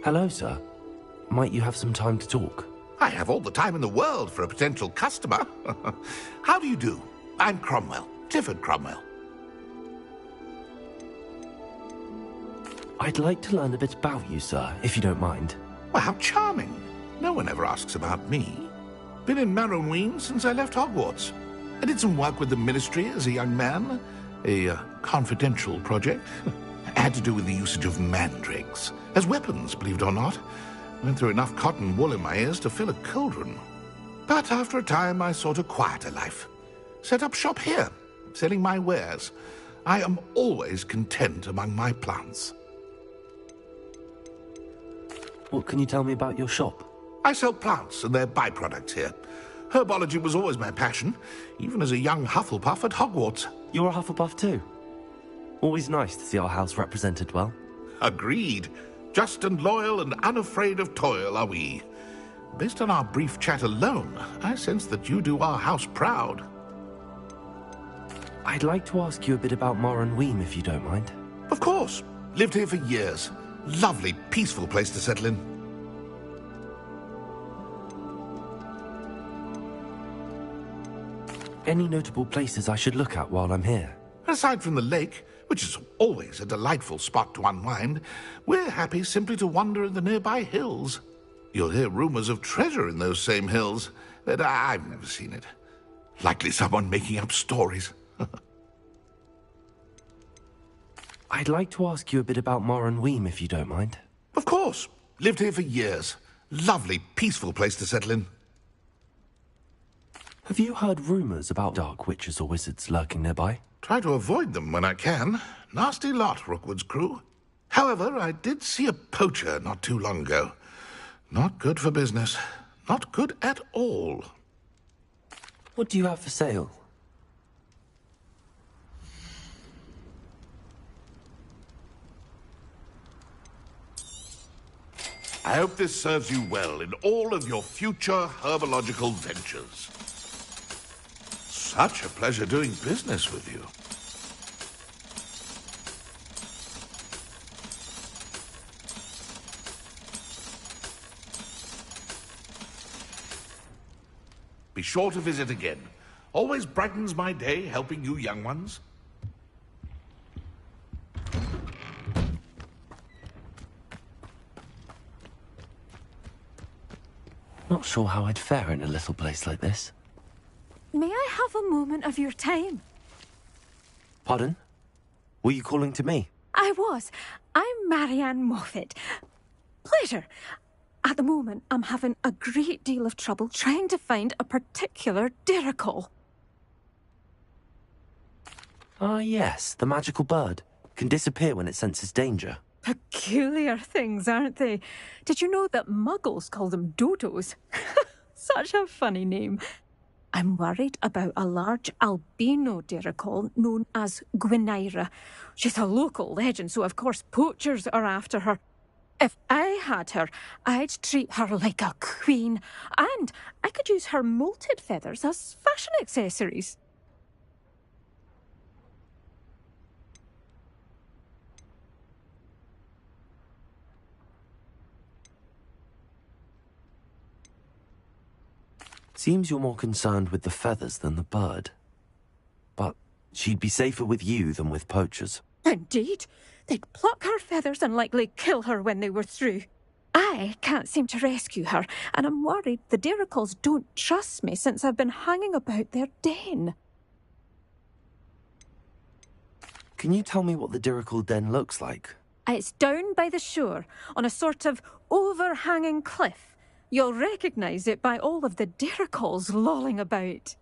Hello, sir. Might you have some time to talk? I have all the time in the world for a potential customer. How do you do? I'm Cromwell, Clifford Cromwell. I'd like to learn a bit about you, sir, if you don't mind. Well, how charming. No one ever asks about me. Been in Marrowween since I left Hogwarts. I did some work with the Ministry as a young man. A confidential project. Had to do with the usage of mandrakes. As weapons, believe it or not. Went through enough cotton wool in my ears to fill a cauldron. But after a time, I sought a quieter life. Set up shop here, selling my wares. I am always content among my plants. What can you tell me about your shop? I sell plants and their byproducts here. Herbology was always my passion, even as a young Hufflepuff at Hogwarts. You're a Hufflepuff too? Always nice to see our house represented well. Agreed. Just and loyal and unafraid of toil are we. Based on our brief chat alone, I sense that you do our house proud. I'd like to ask you a bit about Marrowween, if you don't mind. Of course. Lived here for years. Lovely, peaceful place to settle in. Any notable places I should look at while I'm here? Aside from the lake, which is always a delightful spot to unwind, we're happy simply to wander in the nearby hills. You'll hear rumors of treasure in those same hills, but I've never seen it. Likely someone making up stories. I'd like to ask you a bit about Marrowween, if you don't mind. Of course. Lived here for years. Lovely, peaceful place to settle in. Have you heard rumors about dark witches or wizards lurking nearby? Try to avoid them when I can. Nasty lot, Rookwood's crew. However, I did see a poacher not too long ago. Not good for business. Not good at all. What do you have for sale? I hope this serves you well in all of your future herbological ventures. Such a pleasure doing business with you. Be sure to visit again. Always brightens my day helping you young ones. Not sure how I'd fare in a little place like this. May I have a moment of your time? Pardon? Were you calling to me? I was. I'm Marianne Moffat. Pleasure. At the moment, I'm having a great deal of trouble trying to find a particular Diricol. Ah, yes, the magical bird. Can disappear when it senses danger. Peculiar things, aren't they? Did you know that muggles call them dodos? Such a funny name. I'm worried about a large albino Diricol known as Gwynaira. She's a local legend, so of course poachers are after her. If I had her, I'd treat her like a queen. And I could use her molted feathers as fashion accessories. Seems you're more concerned with the feathers than the bird. But she'd be safer with you than with poachers. Indeed. They'd pluck her feathers and likely kill her when they were through. I can't seem to rescue her, and I'm worried the Diricols don't trust me since I've been hanging about their den. Can you tell me what the Diricol den looks like? It's down by the shore, on a sort of overhanging cliff. You'll recognise it by all of the Diricols lolling about.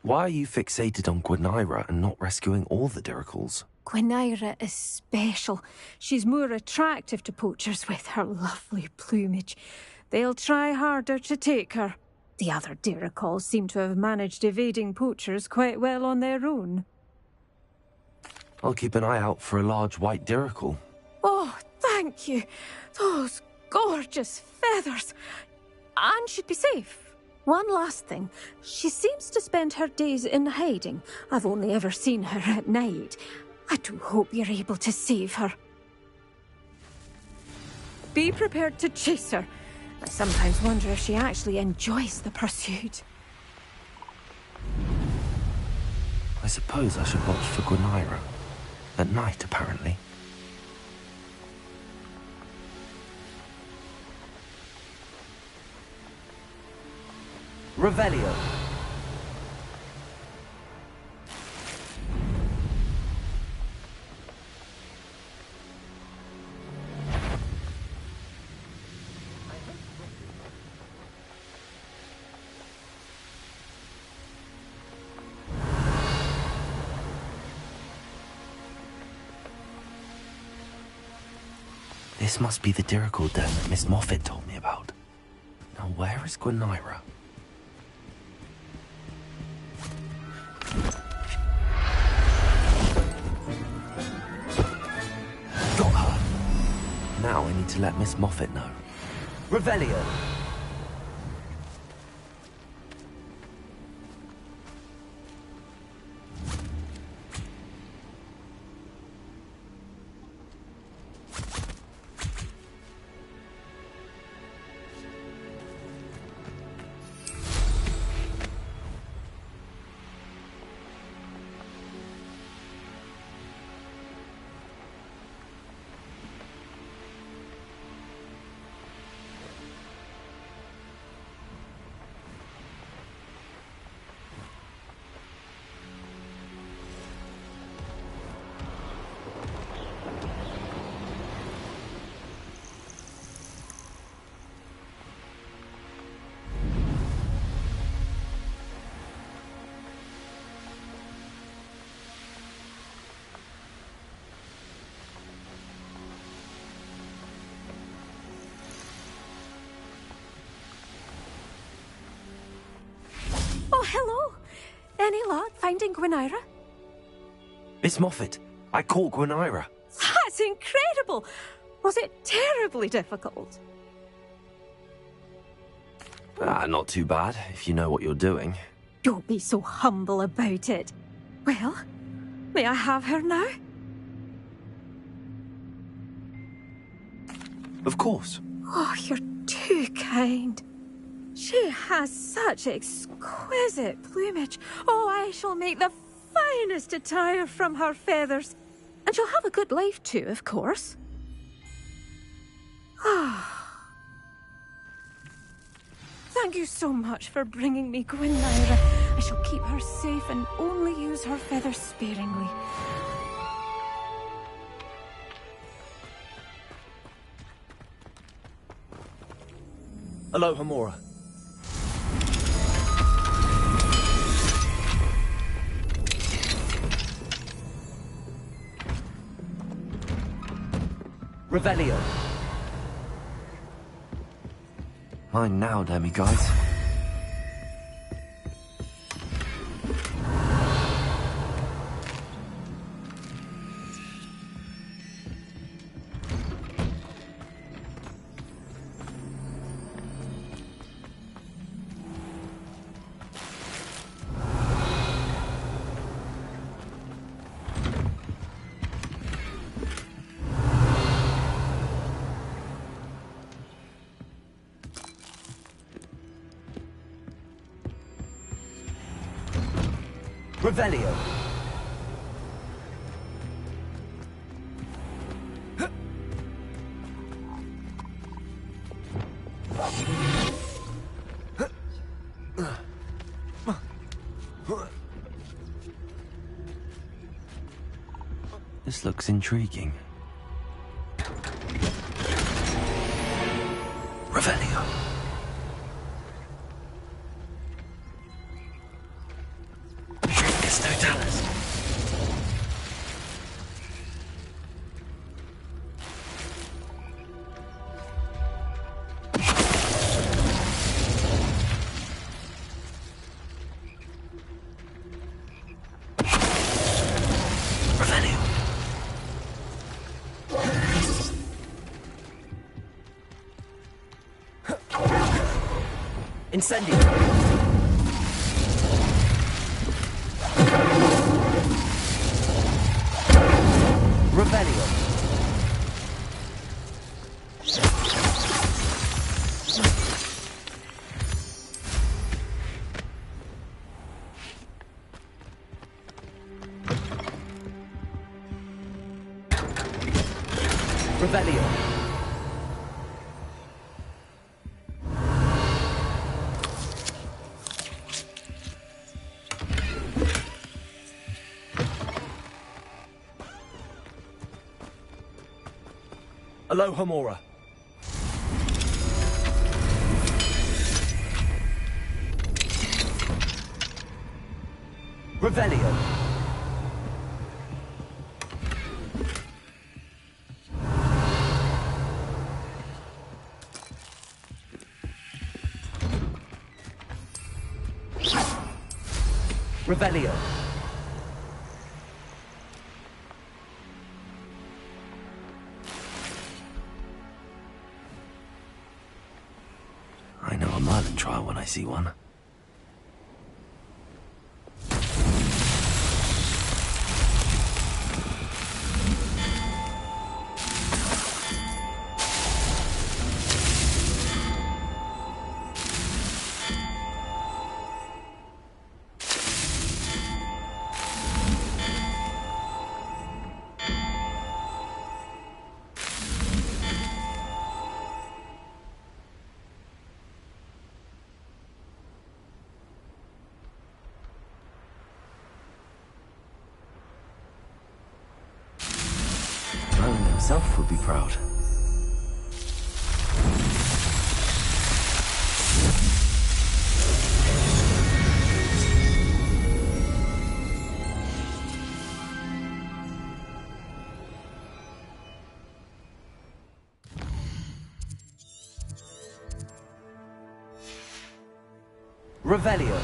Why are you fixated on Gwynaira and not rescuing all the Diricols? Gwynaira is special. She's more attractive to poachers with her lovely plumage. They'll try harder to take her. The other Diricols seem to have managed evading poachers quite well on their own. I'll keep an eye out for a large white Diricol. Oh, thank you. Those gorgeous feathers. And she'd be safe. One last thing. She seems to spend her days in hiding. I've only ever seen her at night. I do hope you're able to save her. Be prepared to chase her. I sometimes wonder if she actually enjoys the pursuit. I suppose I should watch for Gwenira. At night, apparently. Revelio. This must be the Dirical den that Miss Moffat told me about. Now, where is Gwenira? Got her! Now I need to let Miss Moffat know. Revelio! Oh, hello. Any luck finding Gwenira? Miss Moffat, I caught Gwenira. That's incredible. Was it terribly difficult? Not too bad, if you know what you're doing. Don't be so humble about it. Well, may I have her now? Of course. Oh, you're too kind. She has such exquisite plumage. Oh, I shall make the finest attire from her feathers. And she'll have a good life too, of course. Ah. Thank you so much for bringing me Gwenira. I shall keep her safe and only use her feathers sparingly. Hello, Hamura. Revelio. Mine now, demiguise. Revelio. This looks intriguing. Revelio. Incendio. Revelio. Revelio. Alohomora. Revelio. Revelio. I know a Merlin trial when I see one. Merlin himself would be proud. Revelio.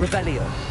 Revelio.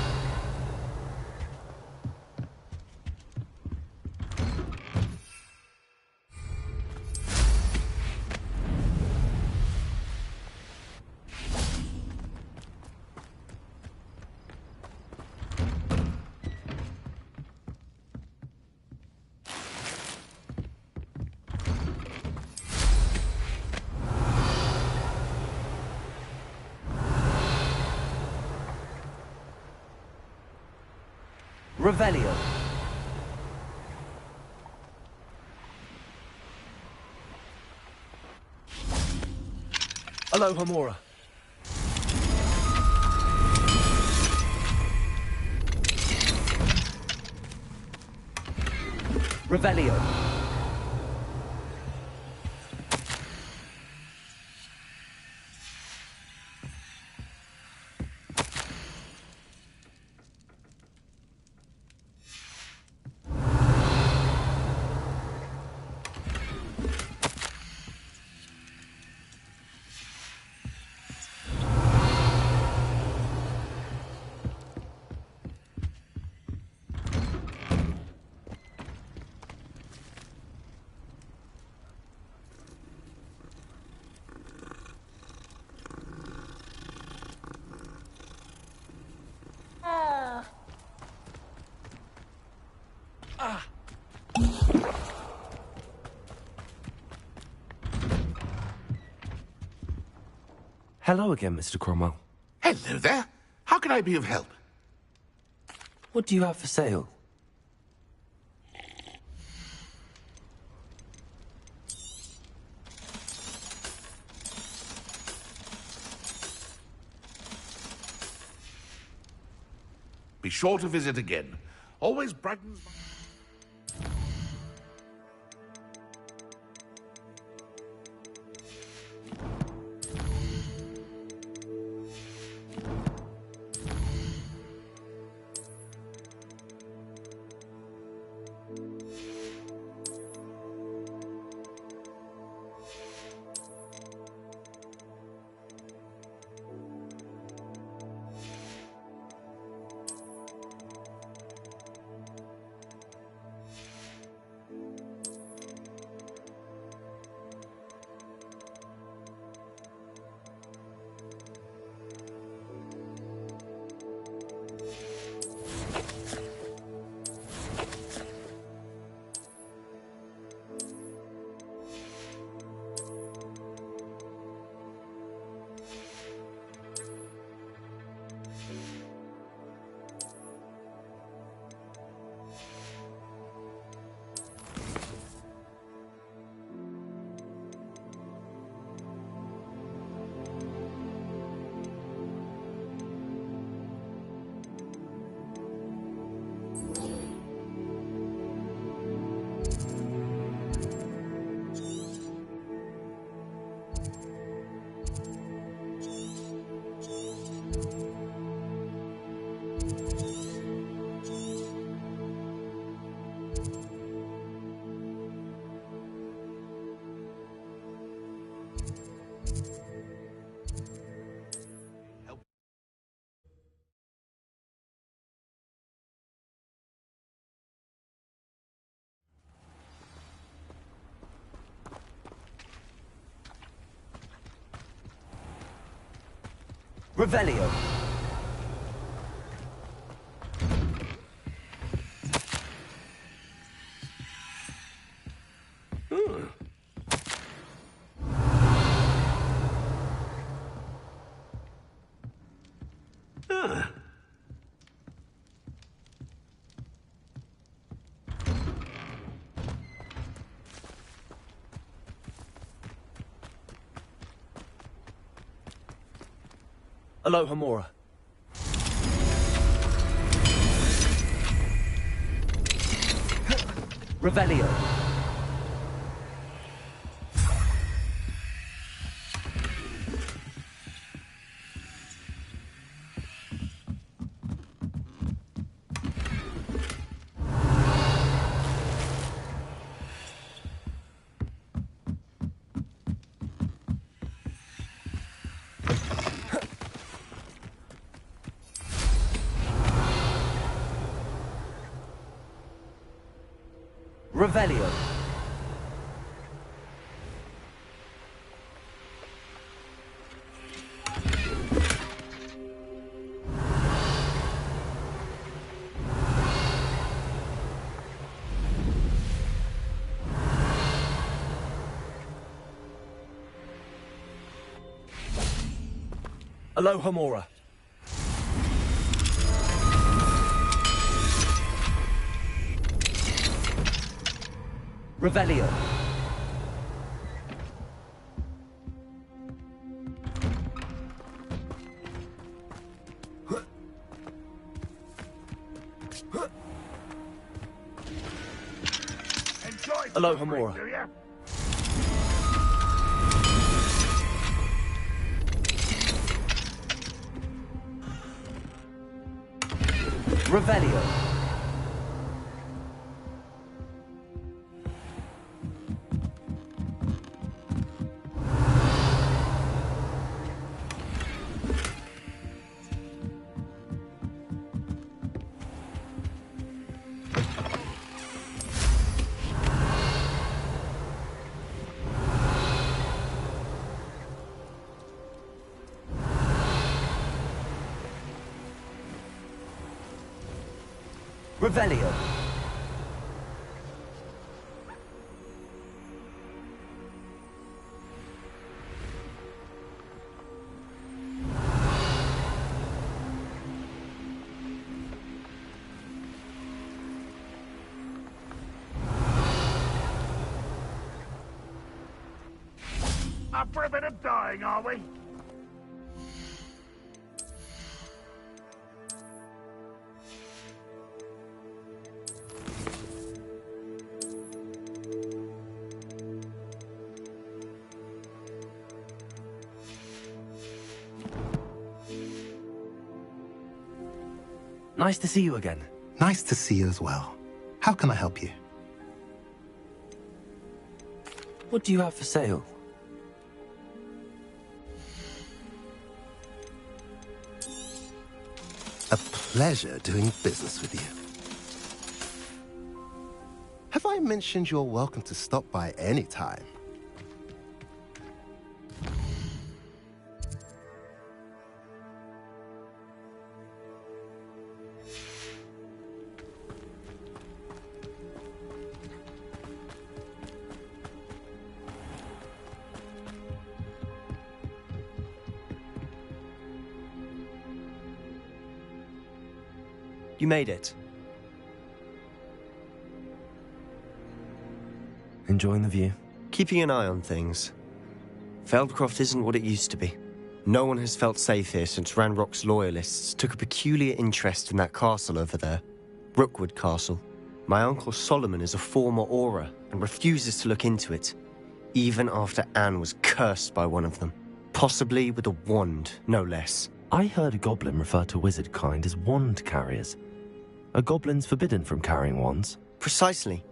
Revelio. Alohomora. Revelio. Hello again, Mr. Cromwell. Hello there. How can I be of help? What do you have for sale? Be sure to visit again. Always brightens my... Revelio. Aloha Mora. Revelio. Revelio. Aloha Mora. Revelio. Aloha Mora. Revelio. Revelio. Up for a bit of dying, are we? Nice to see you again. Nice to see you as well. How can I help you? What do you have for sale? A pleasure doing business with you. Have I mentioned you're welcome to stop by any time? You made it. Enjoying the view? Keeping an eye on things. Feldcroft isn't what it used to be. No one has felt safe here since Ranrock's loyalists took a peculiar interest in that castle over there. Rookwood Castle. My uncle Solomon is a former Auror and refuses to look into it, even after Anne was cursed by one of them. Possibly with a wand, no less. I heard a goblin refer to wizard kind as wand carriers. Are goblins forbidden from carrying wands? Precisely.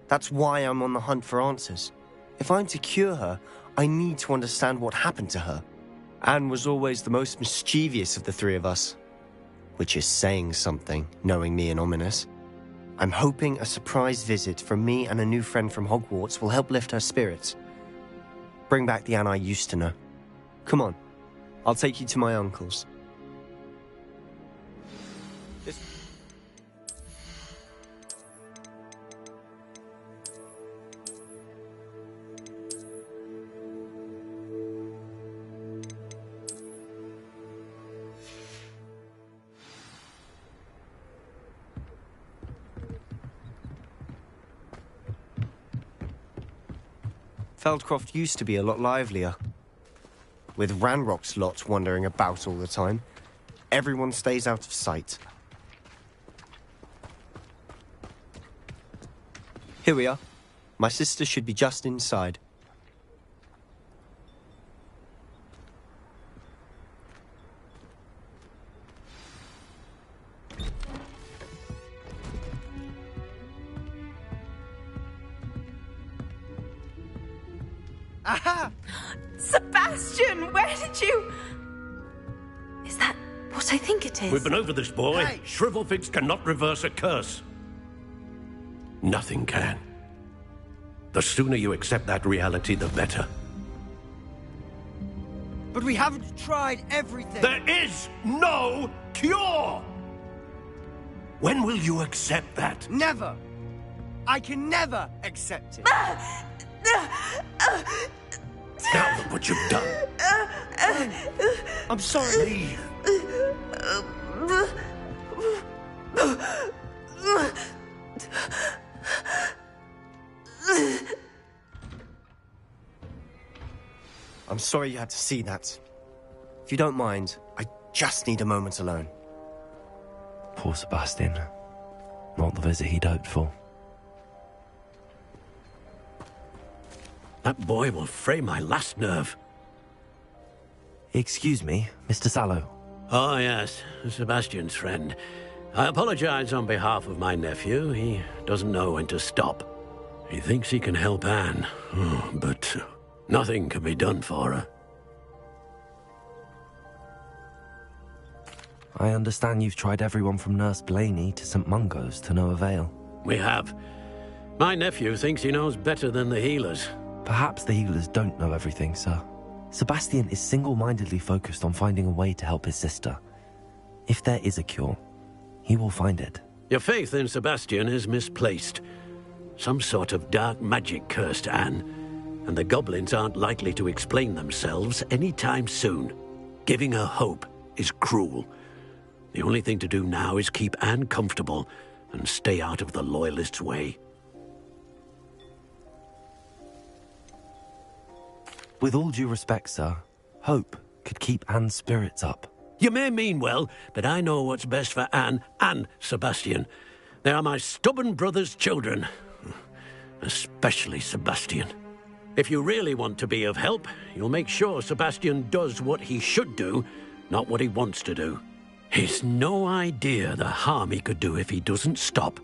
That's why I'm on the hunt for answers. If I'm to cure her, I need to understand what happened to her. Anne was always the most mischievous of the three of us. Which is saying something, knowing me and Ominous. I'm hoping a surprise visit from me and a new friend from Hogwarts will help lift her spirits. Bring back the Anne I used to know. Come on, I'll take you to my uncle's. This... Feldcroft used to be a lot livelier. With Ranrock's lot wandering about all the time, everyone stays out of sight. Here we are. My sister should be just inside. Aha! Sebastian, where did you... Is that what I think it is? We've been over this, boy. Hey! Shrivelfix cannot reverse a curse. Nothing can. The sooner you accept that reality, the better. But we haven't tried everything. There is no cure! When will you accept that? Never! I can never accept it. Now look what you've done. I'm sorry. Leave. I'm sorry you had to see that. If you don't mind, I just need a moment alone. Poor Sebastian. Not the visit he'd hoped for. That boy will fray my last nerve. Excuse me, Mr. Sallow. Oh, yes, Sebastian's friend. I apologize on behalf of my nephew. He doesn't know when to stop. He thinks he can help Anne, but nothing can be done for her. I understand you've tried everyone from Nurse Blaney to St. Mungo's to no avail. We have. My nephew thinks he knows better than the healers. Perhaps the healers don't know everything, sir. Sebastian is single-mindedly focused on finding a way to help his sister. If there is a cure, he will find it. Your faith in Sebastian is misplaced. Some sort of dark magic cursed Anne, and the goblins aren't likely to explain themselves anytime soon. Giving her hope is cruel. The only thing to do now is keep Anne comfortable and stay out of the Loyalists' way. With all due respect, sir, hope could keep Anne's spirits up. You may mean well, but I know what's best for Anne and Sebastian. They are my stubborn brother's children. Especially Sebastian. If you really want to be of help, you'll make sure Sebastian does what he should do, not what he wants to do. He's no idea the harm he could do if he doesn't stop.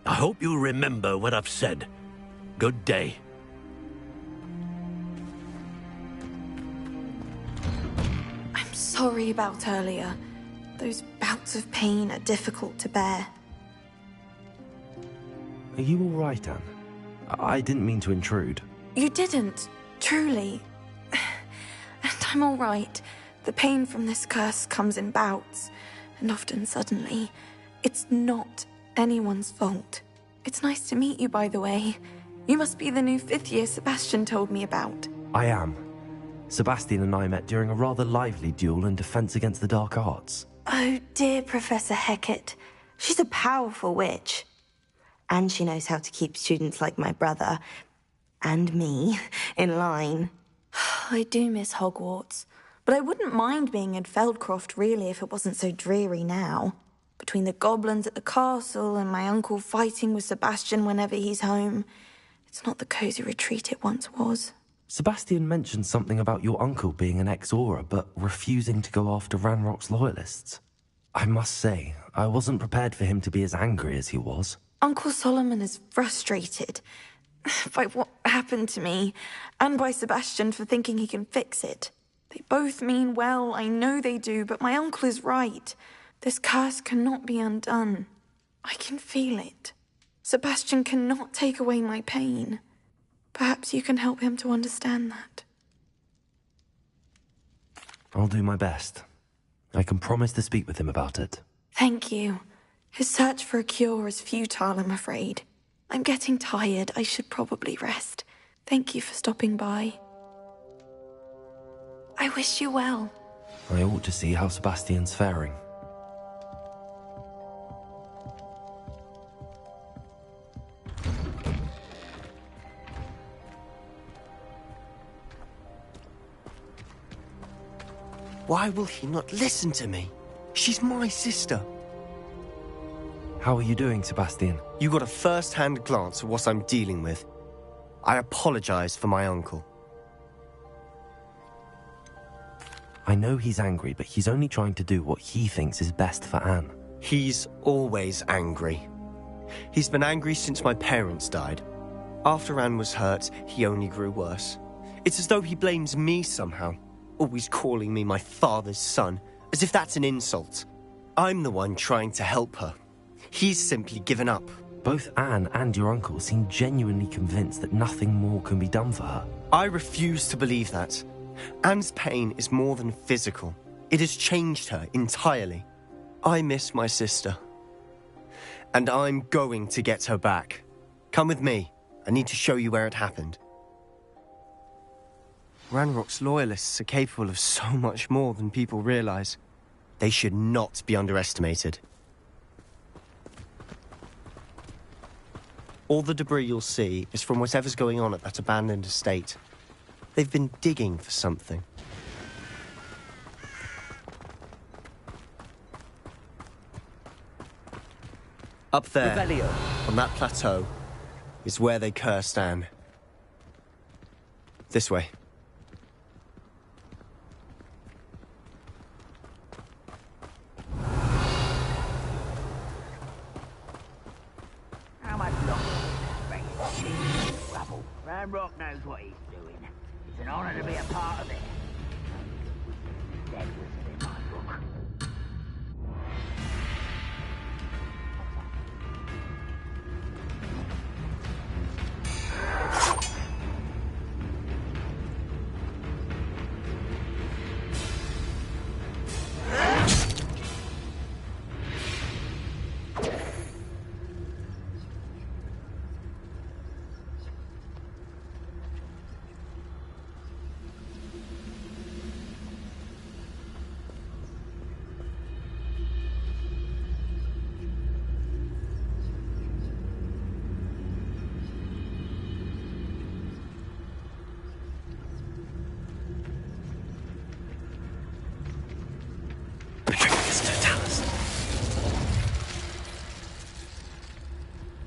I hope you remember what I've said. Good day. I'm sorry about earlier. Those bouts of pain are difficult to bear. Are you all right, Anne? I didn't mean to intrude. You didn't, truly. And I'm all right. The pain from this curse comes in bouts, and often suddenly. It's not anyone's fault. It's nice to meet you, by the way. You must be the new 5th year Sebastian told me about. I am. Sebastian and I met during a rather lively duel in Defense Against the Dark Arts. Oh, dear Professor Hecat. She's a powerful witch. And she knows how to keep students like my brother, and me, in line. I do miss Hogwarts, but I wouldn't mind being in Feldcroft, really, if it wasn't so dreary now. Between the goblins at the castle and my uncle fighting with Sebastian whenever he's home, it's not the cosy retreat it once was. Sebastian mentioned something about your uncle being an ex-Auror, but refusing to go after Ranrock's loyalists. I must say, I wasn't prepared for him to be as angry as he was. Uncle Solomon is frustrated by what happened to me, and by Sebastian for thinking he can fix it. They both mean well, I know they do, but my uncle is right. This curse cannot be undone. I can feel it. Sebastian cannot take away my pain. Perhaps you can help him to understand that. I'll do my best. I can promise to speak with him about it. Thank you. His search for a cure is futile, I'm afraid. I'm getting tired. I should probably rest. Thank you for stopping by. I wish you well. I ought to see how Sebastian's faring. Why will he not listen to me? She's my sister. How are you doing, Sebastian? You got a first-hand glance at what I'm dealing with. I apologize for my uncle. I know he's angry, but he's only trying to do what he thinks is best for Anne. He's always angry. He's been angry since my parents died. After Anne was hurt, he only grew worse. It's as though he blames me somehow, always calling me my father's son, as if that's an insult. I'm the one trying to help her. He's simply given up. Both Anne and your uncle seem genuinely convinced that nothing more can be done for her. I refuse to believe that. Anne's pain is more than physical. It has changed her entirely. I miss my sister. And I'm going to get her back. Come with me. I need to show you where it happened. Ranrock's loyalists are capable of so much more than people realize. They should not be underestimated. All the debris you'll see is from whatever's going on at that abandoned estate. They've been digging for something. Up there, on that plateau, is where they cursed Anne. This way. How much longer will this race rubble? Ranrock knows what he's doing. It's an honor to be a part of it. Dead wizard in my book.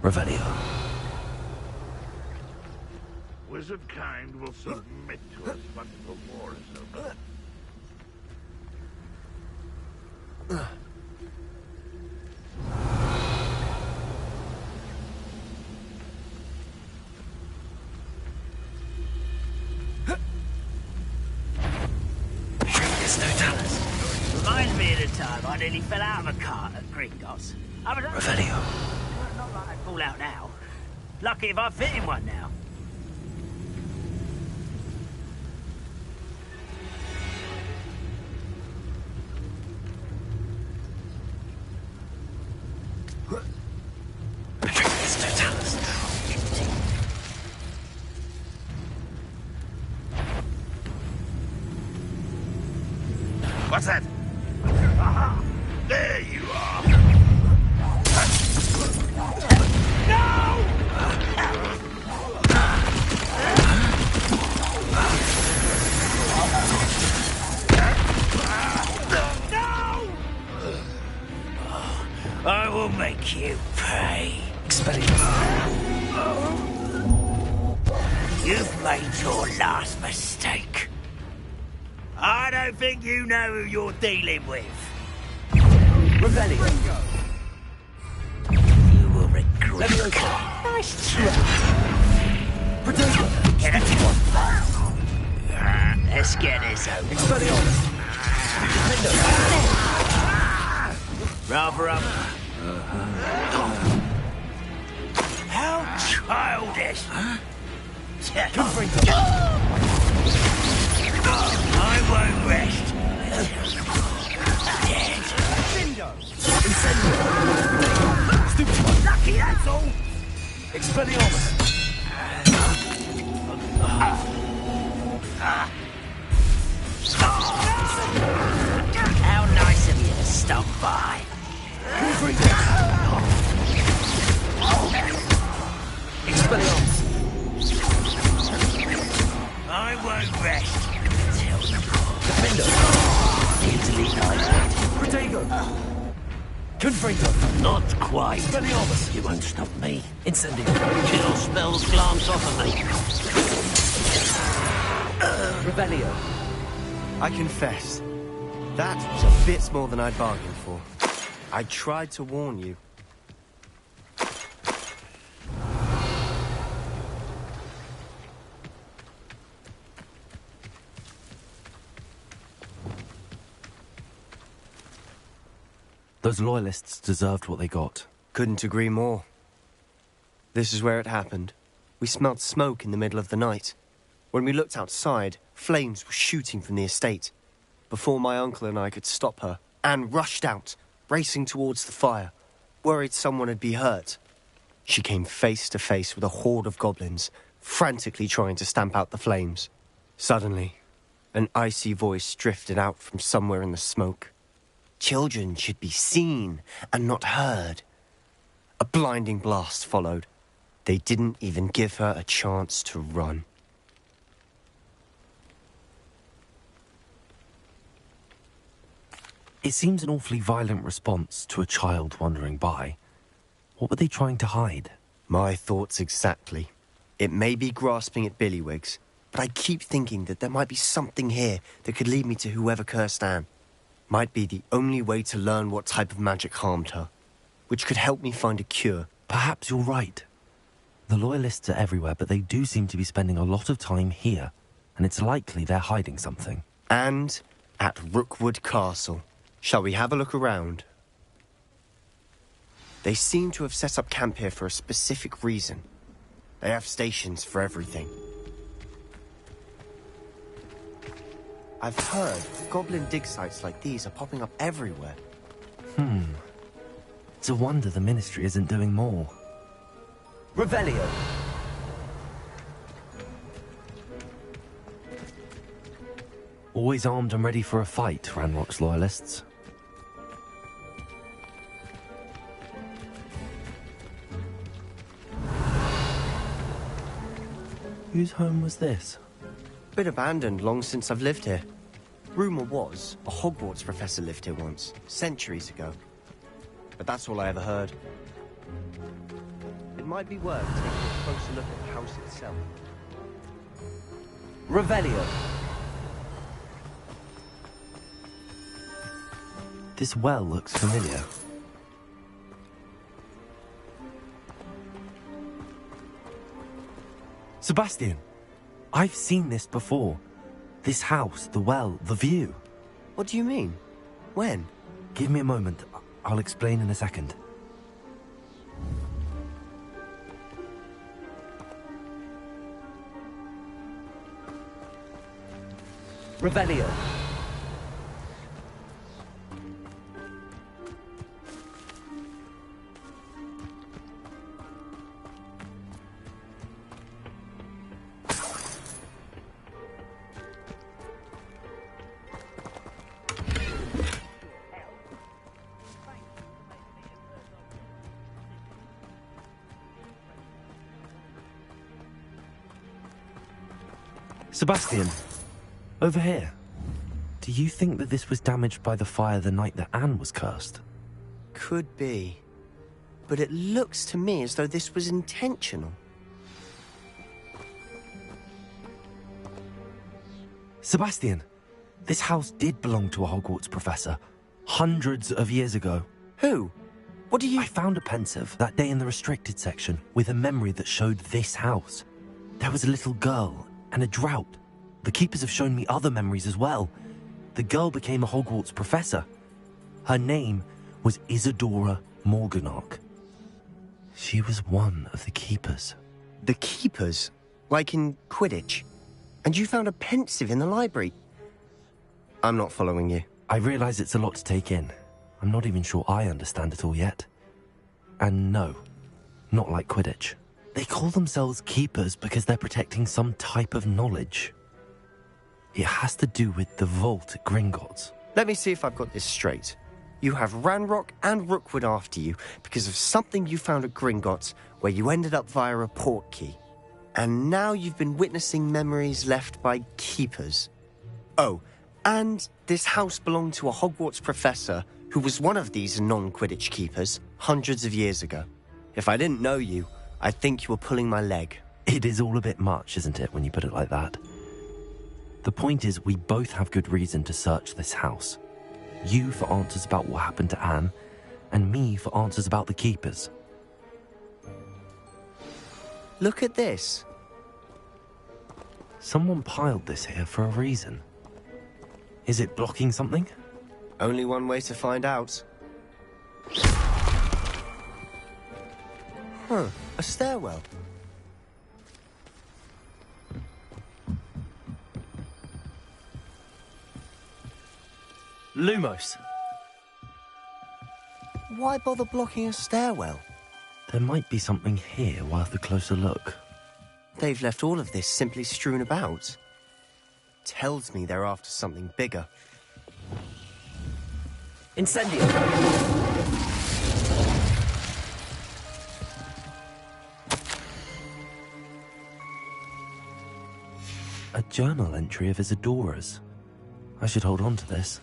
Revelio. Wizard kind will submit to us once the war is over. Reminds me of the time I nearly fell out of a cart at Gringotts. Revelio. Not like I'd fall out now. Lucky if I fit in one now. What's that? Aha! There you are! No! I will make you pay. You've made your last mistake. I don't think you know who you're dealing with. Revelio. You will regret it. Nice try. Let's get this over. Rather up. How childish. I won't rest. Torpedo! Incendio! Stupid one! Lucky, that's all! Expelliarmus! How nice of you to stop by. Expelliarmus! I won't rest till you Defender! easily knighted. Protego! Confringo! Not quite. Expelliarmus! You won't stop me. Incendio! Chill spells glance off of me. Revelio! I confess, that was a bit more than I'd bargained for. I tried to warn you. Those loyalists deserved what they got. Couldn't agree more. This is where it happened. We smelled smoke in the middle of the night. When we looked outside, flames were shooting from the estate. Before my uncle and I could stop her, Anne rushed out, racing towards the fire, worried someone had been hurt. She came face to face with a horde of goblins, frantically trying to stamp out the flames. Suddenly, an icy voice drifted out from somewhere in the smoke. Children should be seen and not heard. A blinding blast followed. They didn't even give her a chance to run. It seems an awfully violent response to a child wandering by. What were they trying to hide? My thoughts exactly. It may be grasping at Billywigs, but I keep thinking that there might be something here that could lead me to whoever cursed Anne. Might be the only way to learn what type of magic harmed her, which could help me find a cure. Perhaps you're right. The loyalists are everywhere, but they do seem to be spending a lot of time here, and it's likely they're hiding something. And at Rookwood Castle. Shall we have a look around? They seem to have set up camp here for a specific reason. They have stations for everything. I've heard goblin dig sites like these are popping up everywhere. It's a wonder the Ministry isn't doing more. Revelio! Always armed and ready for a fight, Ranrock's loyalists. Whose home was this? Been abandoned long since I've lived here. Rumour was a Hogwarts professor lived here once, centuries ago. But that's all I ever heard. It might be worth taking a closer look at the house itself. Revelio! This well looks familiar. Sebastian! I've seen this before. This house, the well, the view. What do you mean? When? Give me a moment. I'll explain in a second. Revelio. Sebastian, over here. Do you think that this was damaged by the fire the night that Anne was cursed? Could be. But it looks to me as though this was intentional. Sebastian, this house did belong to a Hogwarts professor. Hundreds of years ago. Who? What do you... I found a pensive that day in the restricted section with a memory that showed this house. There was a little girl and a drought. The keepers have shown me other memories as well. The girl became a Hogwarts professor. Her name was Isadora Morganach. She was one of the keepers. The keepers? Like in Quidditch? And you found a pensive in the library? I'm not following you. I realize it's a lot to take in. I'm not even sure I understand it all yet. And no, not like Quidditch. They call themselves keepers because they're protecting some type of knowledge. It has to do with the vault at Gringotts. Let me see if I've got this straight. You have Ranrock and Rookwood after you because of something you found at Gringotts where you ended up via a port key. And now you've been witnessing memories left by keepers. Oh, and this house belonged to a Hogwarts professor who was one of these non-Quidditch keepers hundreds of years ago. If I didn't know you, I'd think you were pulling my leg. It is all a bit much, isn't it, when you put it like that? The point is, we both have good reason to search this house. You for answers about what happened to Anne, and me for answers about the keepers. Look at this. Someone piled this here for a reason. Is it blocking something? Only one way to find out. Huh, a stairwell. Lumos! Why bother blocking a stairwell? There might be something here worth a closer look. They've left all of this simply strewn about. Tells me they're after something bigger. Incendio! A journal entry of Isadora's. I should hold on to this.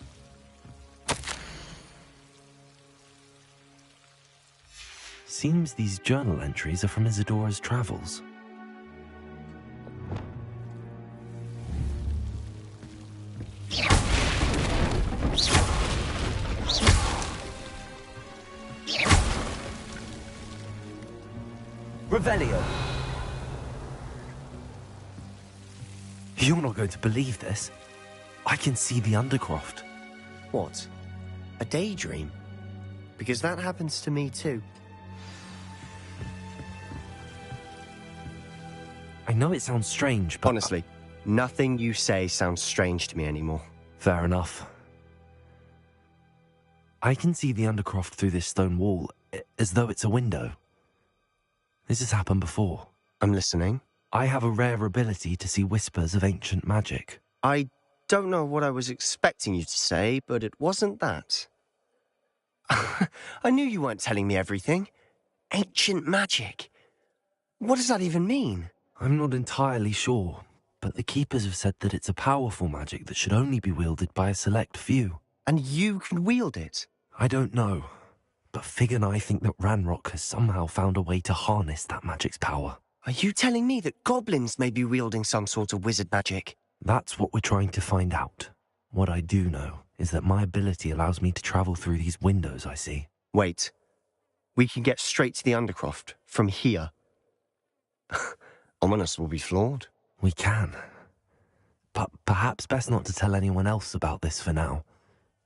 Seems these journal entries are from Isadora's travels. Revelio. You're not going to believe this. I can see the Undercroft. What? A daydream? Because that happens to me too. I know it sounds strange, but... Honestly, nothing you say sounds strange to me anymore. Fair enough. I can see the Undercroft through this stone wall, as though it's a window. This has happened before. I'm listening. I have a rare ability to see whispers of ancient magic. I don't know what I was expecting you to say, but it wasn't that. I knew you weren't telling me everything. Ancient magic. What does that even mean? I'm not entirely sure, but the Keepers have said that it's a powerful magic that should only be wielded by a select few. And you can wield it? I don't know, but Fig and I think that Ranrock has somehow found a way to harness that magic's power. Are you telling me that goblins may be wielding some sort of wizard magic? That's what we're trying to find out. What I do know is that my ability allows me to travel through these windows I see. Wait. We can get straight to the Undercroft from here. Ominous will be flawed. We can. But perhaps best not to tell anyone else about this for now.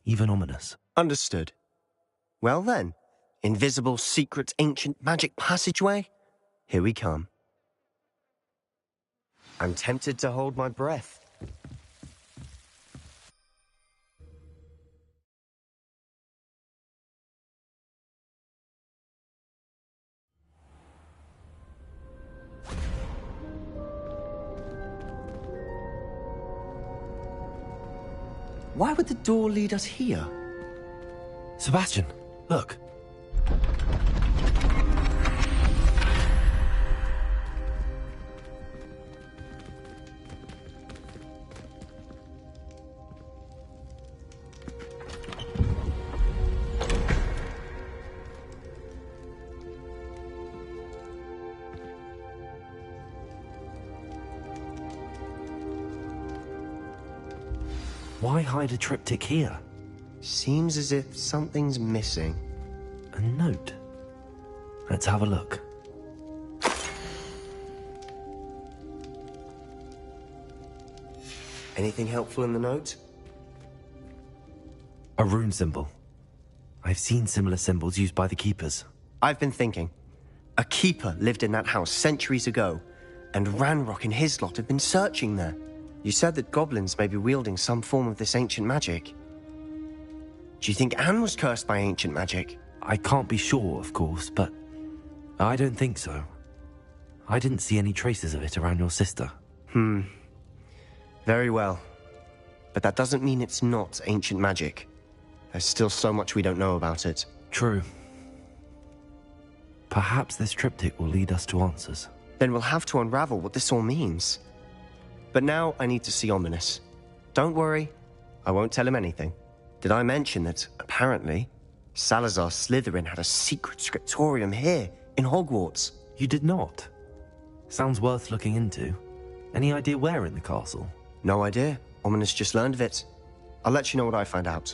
Even Ominous. Understood. Well then, invisible, secret, ancient magic passageway? Here we come. I'm tempted to hold my breath. Why would the door lead us here? Sebastian, look. Why hide a triptych here? Seems as if something's missing. A note. Let's have a look. Anything helpful in the note? A rune symbol. I've seen similar symbols used by the Keepers. I've been thinking. A keeper lived in that house centuries ago, and Ranrock and his lot have been searching there. You said that goblins may be wielding some form of this ancient magic. Do you think Anne was cursed by ancient magic? I can't be sure, of course, but I don't think so. I didn't see any traces of it around your sister. Very well. But that doesn't mean it's not ancient magic. There's still so much we don't know about it. True. Perhaps this triptych will lead us to answers. Then we'll have to unravel what this all means. But now I need to see Ominous. Don't worry, I won't tell him anything. Did I mention that, apparently, Salazar Slytherin had a secret scriptorium here, in Hogwarts? You did not? Sounds worth looking into. Any idea where in the castle? No idea. Ominous just learned of it. I'll let you know what I find out.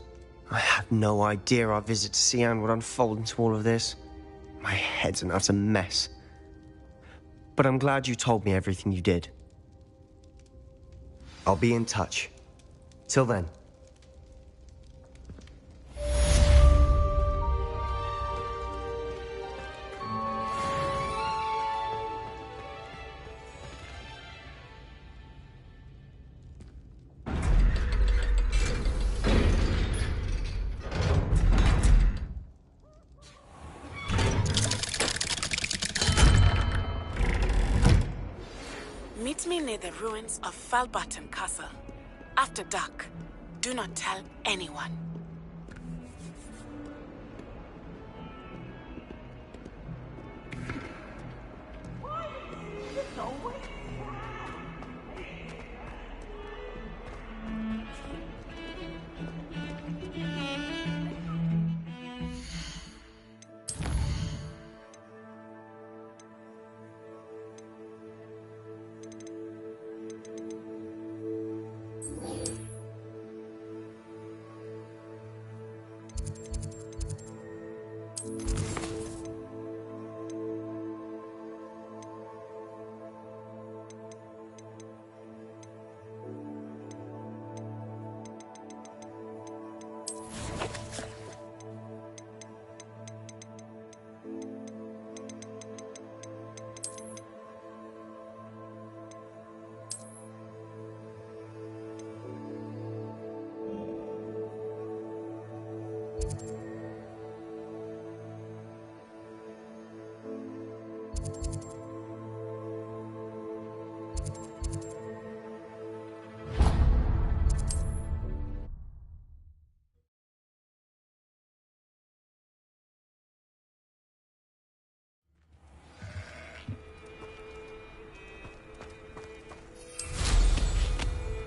I had no idea our visit to see Anne would unfold into all of this. My head's an utter mess. But I'm glad you told me everything you did. I'll be in touch. Till then. Meet me near the ruins of Falbottom Castle. After dark. Do not tell anyone.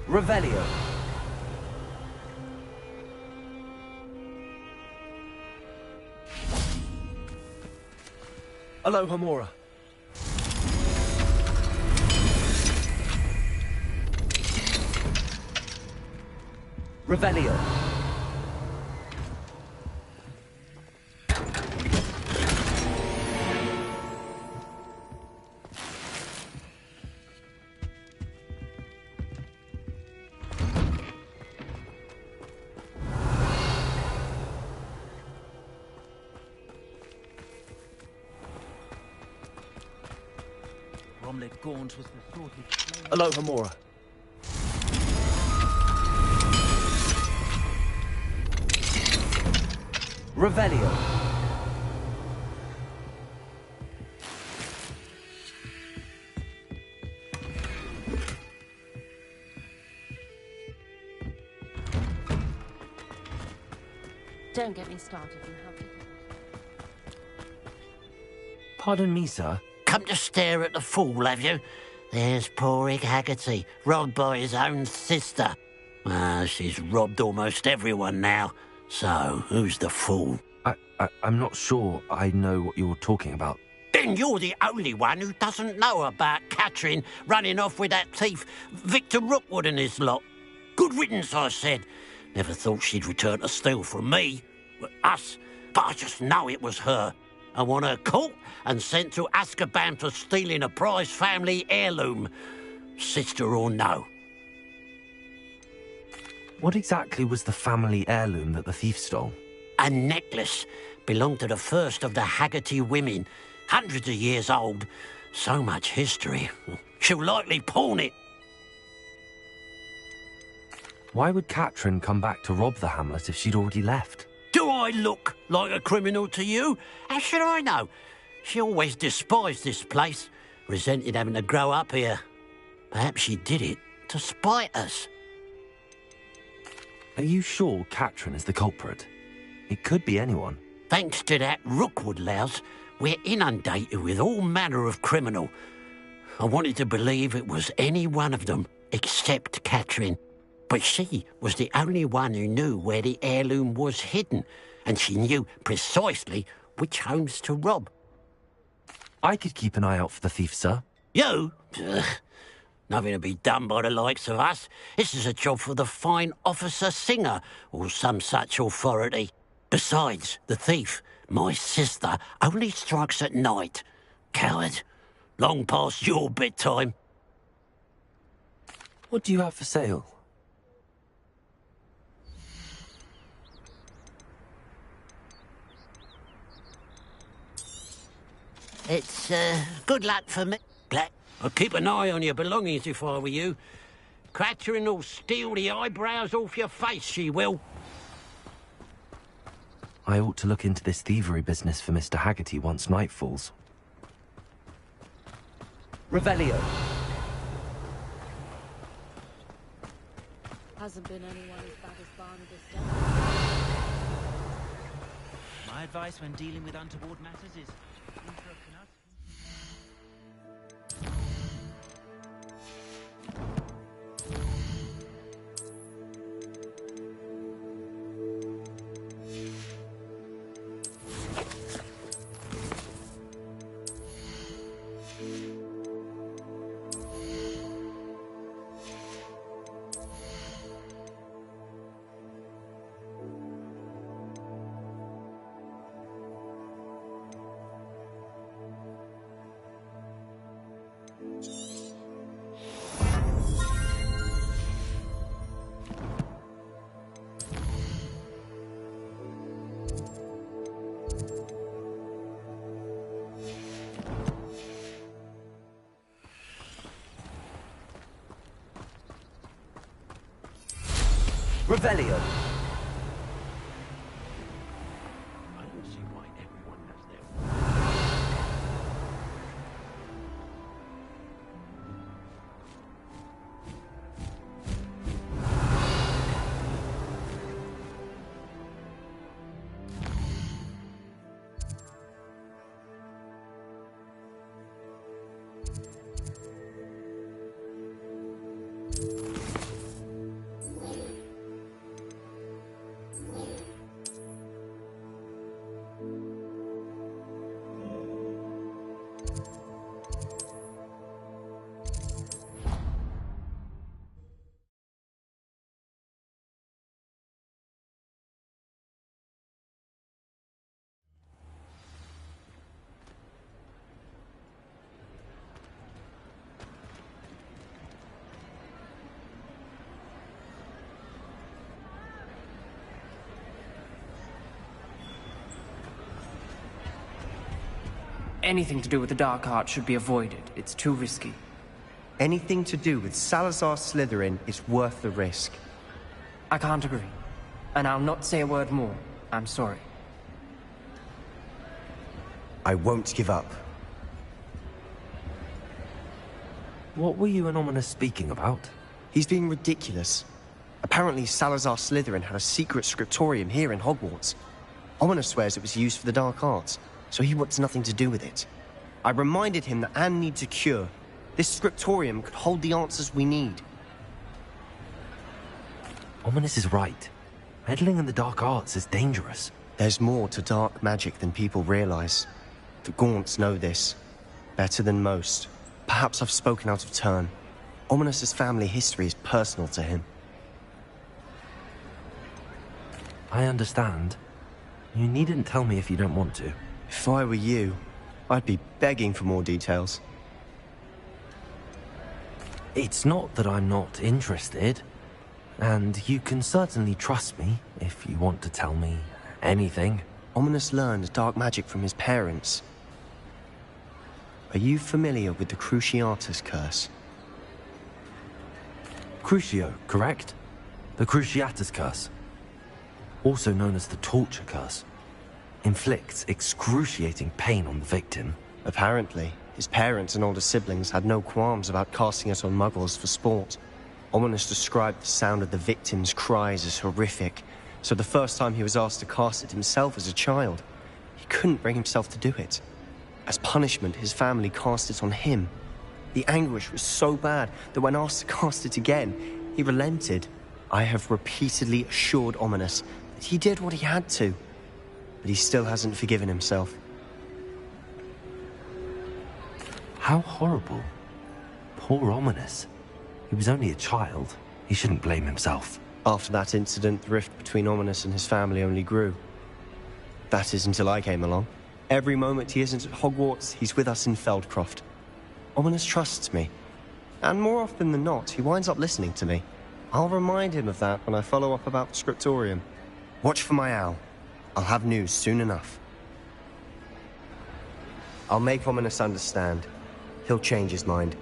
Revelio. Aloha Mora. Revelio. Aloha Mora. Revelio. Don't get me started on how people... Pardon me, sir. Come to stare at the fool, have you? There's poor Ig Haggerty, robbed by his own sister. She's robbed almost everyone now. So, who's the fool? I'm not sure I know what you're talking about. Then you're the only one who doesn't know about Catherine running off with that thief, Victor Rookwood and his lot. Good riddance, I said. Never thought she'd return to steal from me. Us. But I just know it was her. I want her caught and sent to Azkaban for stealing a prize family heirloom. Sister or no. What exactly was the family heirloom that the thief stole? A necklace. Belonged to the first of the Haggerty women. Hundreds of years old. So much history. She'll likely pawn it. Why would Catherine come back to rob the hamlet if she'd already left? I look like a criminal to you? How should I know? She always despised this place, resented having to grow up here. Perhaps she did it to spite us. Are you sure Katrin is the culprit? It could be anyone. Thanks to that Rookwood louse, we're inundated with all manner of criminal. I wanted to believe it was any one of them, except Katrin. But she was the only one who knew where the heirloom was hidden, and she knew precisely which homes to rob. I could keep an eye out for the thief, sir. You? Ugh. Nothing to be done by the likes of us. This is a job for the fine officer Singer, or some such authority. Besides, the thief, my sister, only strikes at night. Coward. Long past your bedtime. What do you have for sale? It's, good luck for me. Black. I'd keep an eye on your belongings if I were you. Katrin will steal the eyebrows off your face, she will. I ought to look into this thievery business for Mr. Haggerty once night falls. Revelio. Hasn't been anyone as bad as Barnabas yet. My advice when dealing with untoward matters is interrupting us. Revelio. I don't see why everyone has their... Anything to do with the dark arts should be avoided. It's too risky. Anything to do with Salazar Slytherin is worth the risk. I can't agree. And I'll not say a word more. I'm sorry. I won't give up. What were you and Ominous speaking about? He's being ridiculous. Apparently Salazar Slytherin had a secret scriptorium here in Hogwarts. Ominous swears it was used for the dark arts, so he wants nothing to do with it. I reminded him that Anne needs a cure. This scriptorium could hold the answers we need. Ominous is right. Meddling in the dark arts is dangerous. There's more to dark magic than people realize. The Gaunts know this. Better than most. Perhaps I've spoken out of turn. Ominous's family history is personal to him. I understand. You needn't tell me if you don't want to. If I were you, I'd be begging for more details. It's not that I'm not interested. And you can certainly trust me if you want to tell me anything. Ominous learned dark magic from his parents. Are you familiar with the Cruciatus curse? Crucio, correct? The Cruciatus curse. also known as the torture curse, inflicts excruciating pain on the victim. Apparently, his parents and older siblings had no qualms about casting it on muggles for sport. Ominous described the sound of the victim's cries as horrific, so the first time he was asked to cast it himself as a child, he couldn't bring himself to do it. As punishment, his family cast it on him. The anguish was so bad that when asked to cast it again, he relented. I have repeatedly assured Ominous that he did what he had to, but he still hasn't forgiven himself. How horrible. Poor Ominous. He was only a child. He shouldn't blame himself. After that incident, the rift between Ominous and his family only grew. That is until I came along. Every moment he isn't at Hogwarts, he's with us in Feldcroft. Ominous trusts me. And more often than not, he winds up listening to me. I'll remind him of that when I follow up about the scriptorium. Watch for my owl. I'll have news soon enough. I'll make Ominous understand. He'll change his mind.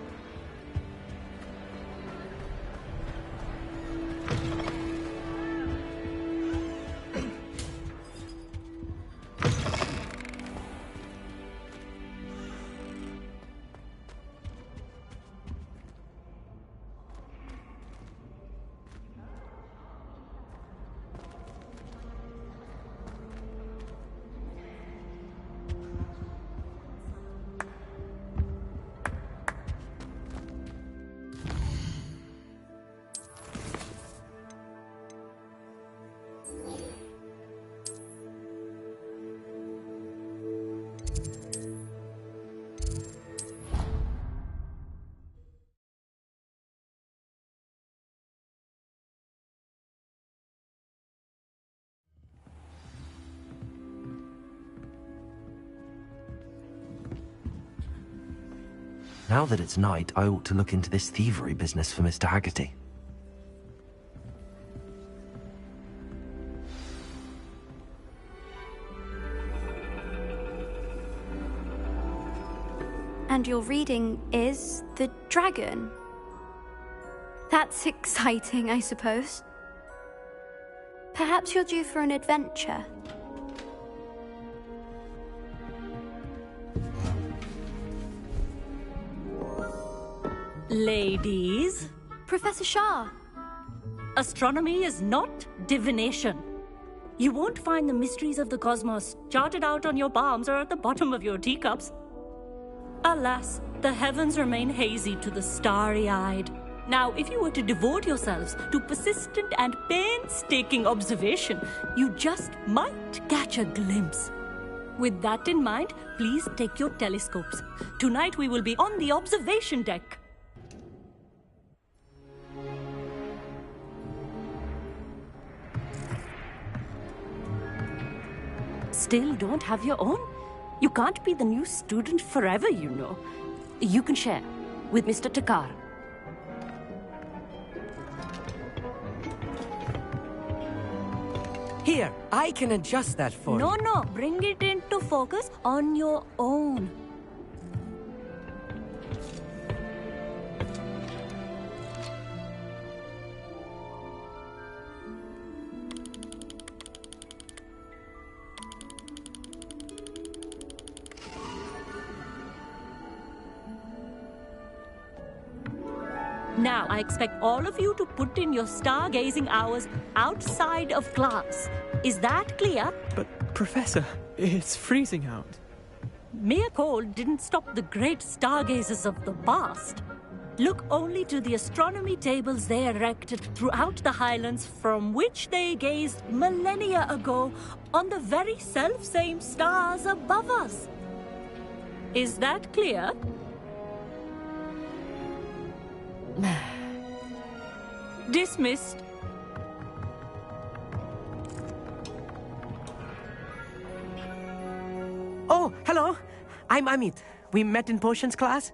Now that it's night, I ought to look into this thievery business for Mr. Haggerty. And your reading is The Dragon. That's exciting, I suppose. Perhaps you're due for an adventure. Ladies, Professor Shah. astronomy is not divination. You won't find the mysteries of the cosmos charted out on your palms or at the bottom of your teacups. Alas, the heavens remain hazy to the starry-eyed. Now, if you were to devote yourselves to persistent and painstaking observation, you just might catch a glimpse. With that in mind, please take your telescopes. Tonight we will be on the observation deck. Still don't have your own? You can't be the new student forever, you know. You can share with Mr. Takar. Here, I can adjust that for you. No, bring it into focus on your own. Now, I expect all of you to put in your stargazing hours outside of class. Is that clear? But, Professor, it's freezing out. Mere cold didn't stop the great stargazers of the past. Look only to the astronomy tables they erected throughout the Highlands from which they gazed millennia ago on the very self-same stars above us. Is that clear? Dismissed. Oh, hello. I'm Amit. We met in potions class.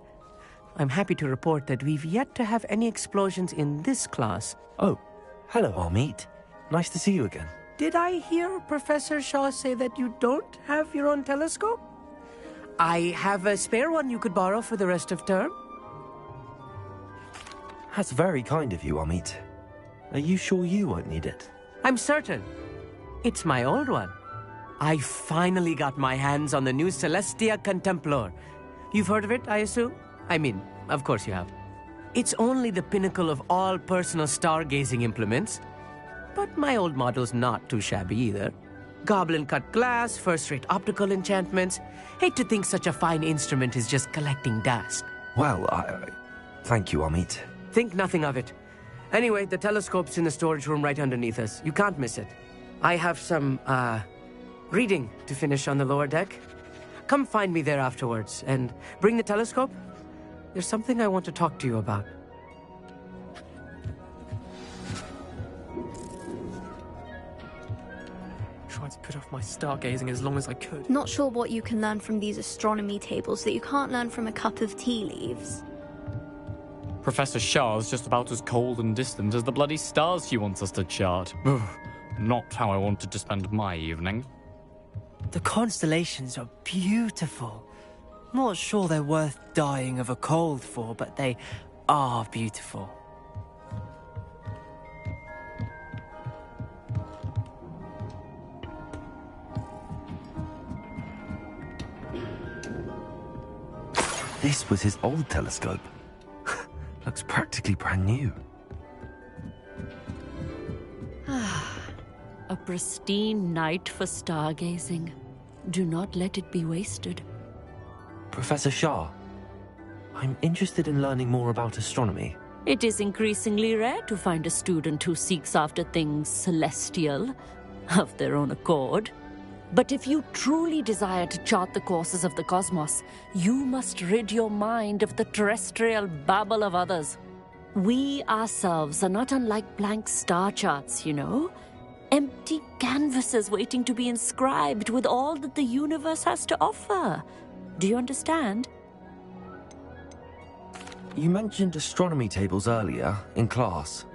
I'm happy to report that we've yet to have any explosions in this class. Oh, hello, Amit. Nice to see you again. Did I hear Professor Shaw say that you don't have your own telescope? I have a spare one you could borrow for the rest of term. That's very kind of you, Amit. Are you sure you won't need it? I'm certain. It's my old one. I finally got my hands on the new Celestia Contemplar. You've heard of it, I assume? I mean, of course you have. It's only the pinnacle of all personal stargazing implements. But my old model's not too shabby either. Goblin-cut glass, first-rate optical enchantments. Hate to think such a fine instrument is just collecting dust. Well, thank you, Amit. Think nothing of it. Anyway, the telescope's in the storage room right underneath us. You can't miss it. I have some, reading to finish on the lower deck. Come find me there afterwards, and bring the telescope. There's something I want to talk to you about. Tried to put off my stargazing as long as I could. Not sure what you can learn from these astronomy tables that you can't learn from a cup of tea leaves. Professor Shah's just about as cold and distant as the bloody stars she wants us to chart. Not how I wanted to spend my evening. The constellations are beautiful. Not sure they're worth dying of a cold for, but they are beautiful. This was his old telescope. Looks practically brand new. A pristine night for stargazing. Do not let it be wasted. Professor Shah, I'm interested in learning more about astronomy. It is increasingly rare to find a student who seeks after things celestial, of their own accord. But if you truly desire to chart the courses of the cosmos, you must rid your mind of the terrestrial babble of others. We ourselves are not unlike blank star charts, you know. Empty canvases waiting to be inscribed with all that the universe has to offer. Do you understand? You mentioned astronomy tables earlier, in class.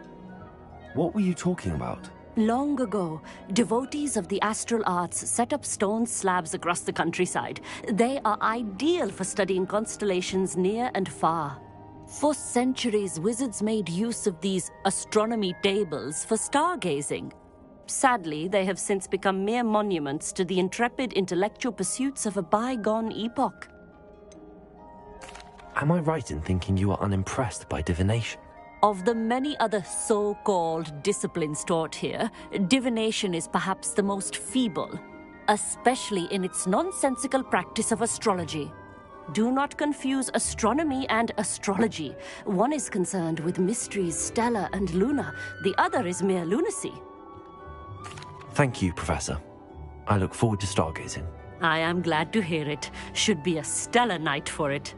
What were you talking about? Long ago, devotees of the astral arts set up stone slabs across the countryside. They are ideal for studying constellations near and far. For centuries, wizards made use of these astronomy tables for stargazing. Sadly, they have since become mere monuments to the intrepid intellectual pursuits of a bygone epoch. Am I right in thinking you are unimpressed by divination? Of the many other so-called disciplines taught here, divination is perhaps the most feeble, especially in its nonsensical practice of astrology. Do not confuse astronomy and astrology. One is concerned with mysteries stellar and lunar, the other is mere lunacy. Thank you, Professor. I look forward to stargazing. I am glad to hear it. Should be a stellar night for it.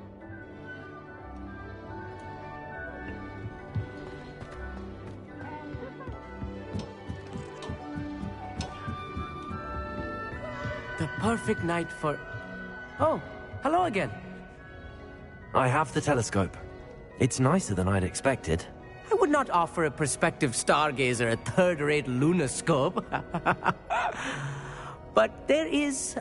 The perfect night for... Oh, hello again. I have the telescope. It's nicer than I'd expected. I would not offer a prospective stargazer a third-rate lunoscope. But there is,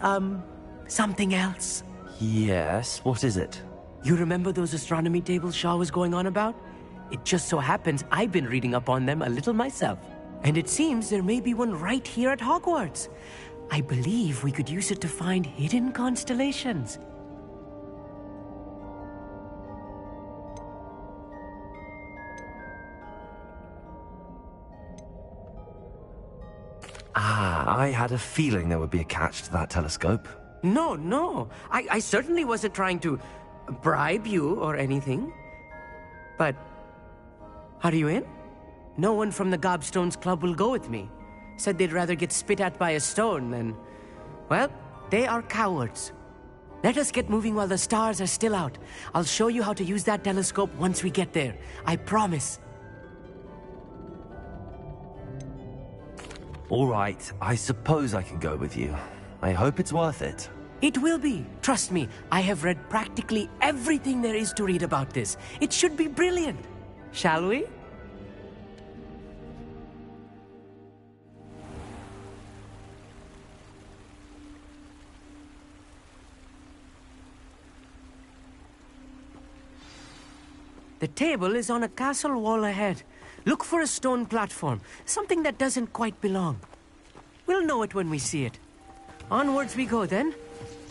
something else. Yes, what is it? You remember those astronomy tables Shaw was going on about? It just so happens I've been reading up on them a little myself. And it seems there may be one right here at Hogwarts. I believe we could use it to find hidden constellations. I had a feeling there would be a catch to that telescope. No. I certainly wasn't trying to bribe you or anything. But, are you in? No one from the Gobstones Club will go with me. Said they'd rather get spit at by a stone than... Well, they are cowards. Let us get moving while the stars are still out. I'll show you how to use that telescope once we get there. I promise. All right, I suppose I can go with you. I hope it's worth it. It will be. Trust me, I have read practically everything there is to read about this. It should be brilliant. Shall we? The table is on a castle wall ahead. Look for a stone platform, something that doesn't quite belong. We'll know it when we see it. Onwards we go, then.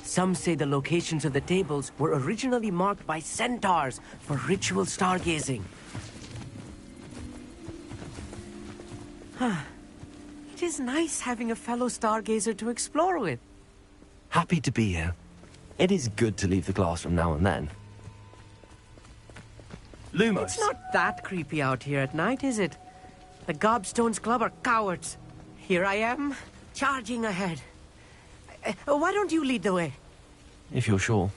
Some say the locations of the tables were originally marked by centaurs for ritual stargazing. It is nice having a fellow stargazer to explore with. Happy to be here. It is good to leave the classroom now and then. Lumos. It's not that creepy out here at night, is it? The Gobstones Club are cowards. Here I am, charging ahead. Why don't you lead the way? If you're sure.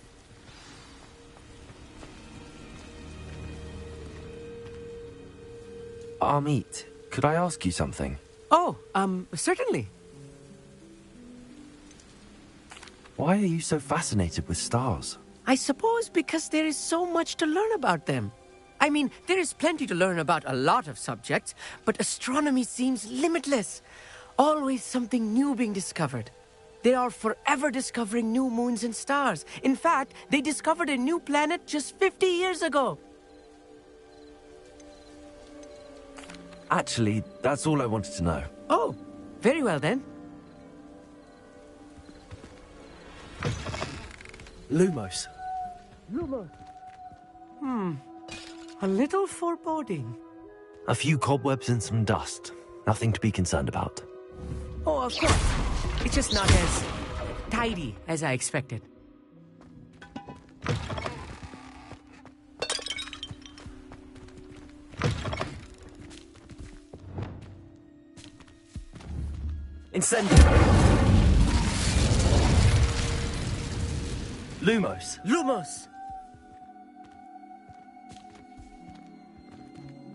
Amit, could I ask you something? Oh, certainly. Why are you so fascinated with stars? I suppose because there is so much to learn about them. I mean, there is plenty to learn about a lot of subjects, but astronomy seems limitless. Always something new being discovered. They are forever discovering new moons and stars. In fact, they discovered a new planet just 50 years ago. Actually, that's all I wanted to know. Oh, very well then. Lumos. Lumos. A little foreboding. A few cobwebs and some dust. Nothing to be concerned about. Oh, of course. It's just not as tidy as I expected. Incendio! Lumos! Lumos!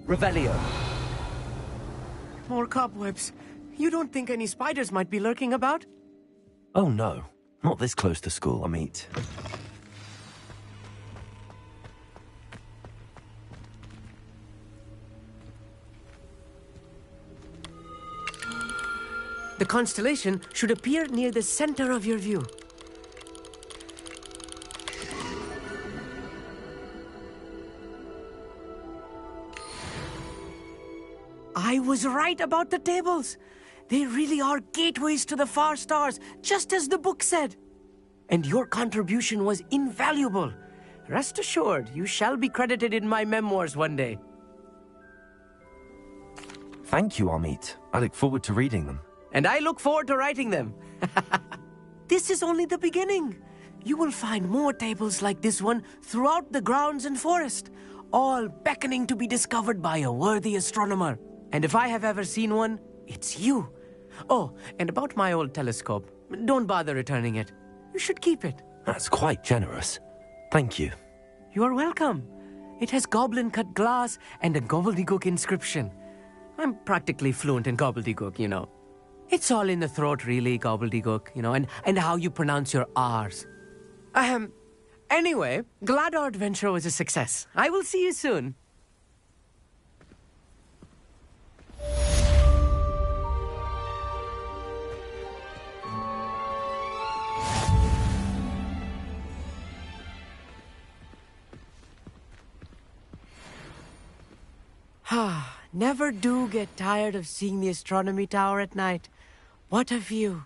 Revelio! More cobwebs. You don't think any spiders might be lurking about? Oh no, not this close to school, Amit. The constellation should appear near the center of your view. I was right about the tables. They really are gateways to the far stars, just as the book said. And your contribution was invaluable. Rest assured, you shall be credited in my memoirs one day. Thank you, Amit. I look forward to reading them. And I look forward to writing them. This is only the beginning. You will find more tables like this one throughout the grounds and forest, all beckoning to be discovered by a worthy astronomer. And if I have ever seen one, it's you. Oh, and about my old telescope, don't bother returning it. You should keep it. That's quite generous. Thank you. You are welcome. It has goblin-cut glass and a gobbledygook inscription. I'm practically fluent in gobbledygook, you know. It's all in the throat, really, gobbledygook, you know, and how you pronounce your R's. Anyway, glad our adventure was a success. I will see you soon. Never do get tired of seeing the astronomy tower at night. What a view.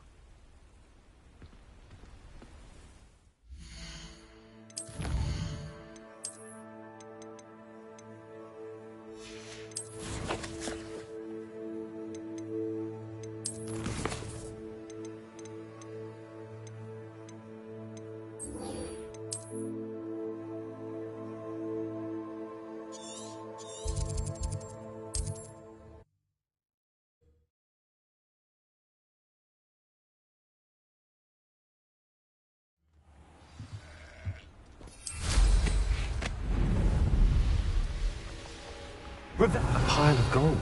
A pile of gold.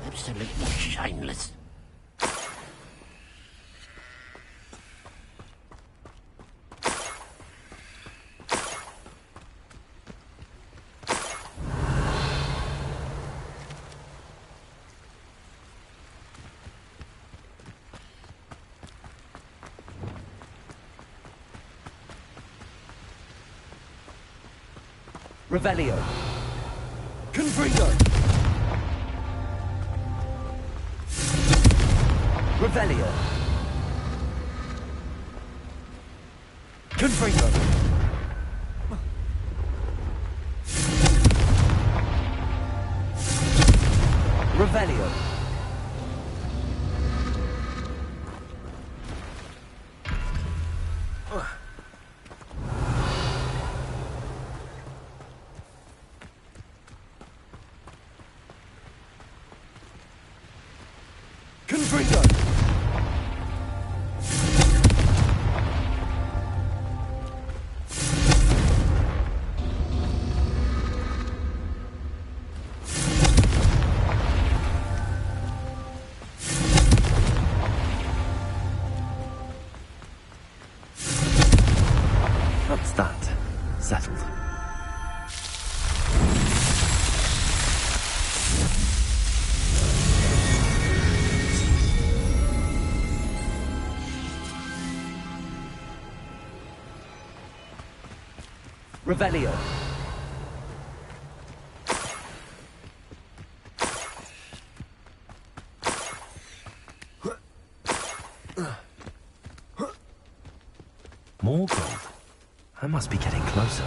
Absolutely shameless. Revelio. Confringo. Revelio. Confringo! Revelio! Confringo! That's that. Settled. Revelio. More gold. I must be getting closer.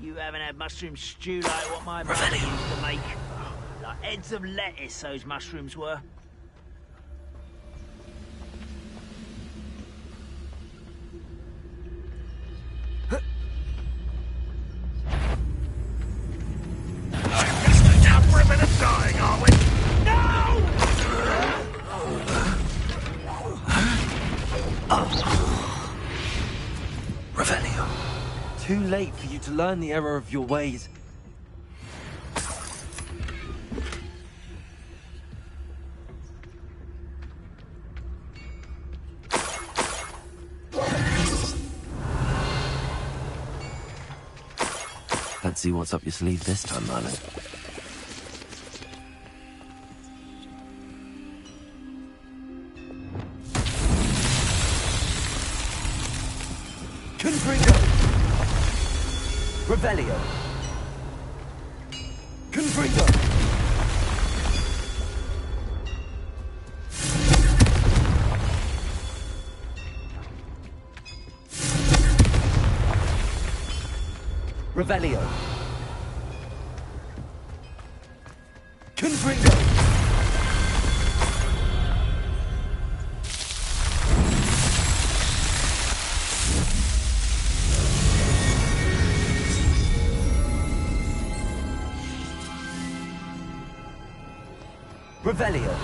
You haven't had mushroom stew like what my mother used to make. Oh, like heads of lettuce, those mushrooms were. Revelio. Too late for you to learn the error of your ways. Let's see what's up your sleeve this time, Merlin. Confringo! Revelio! Confringo! Revelio! Confringo! Revelio.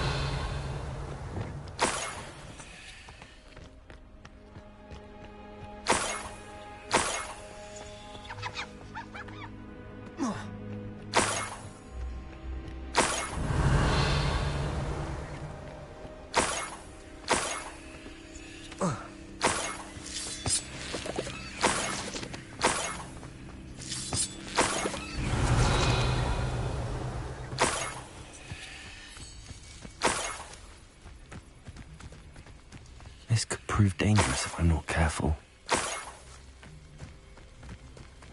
This could prove dangerous if I'm not careful.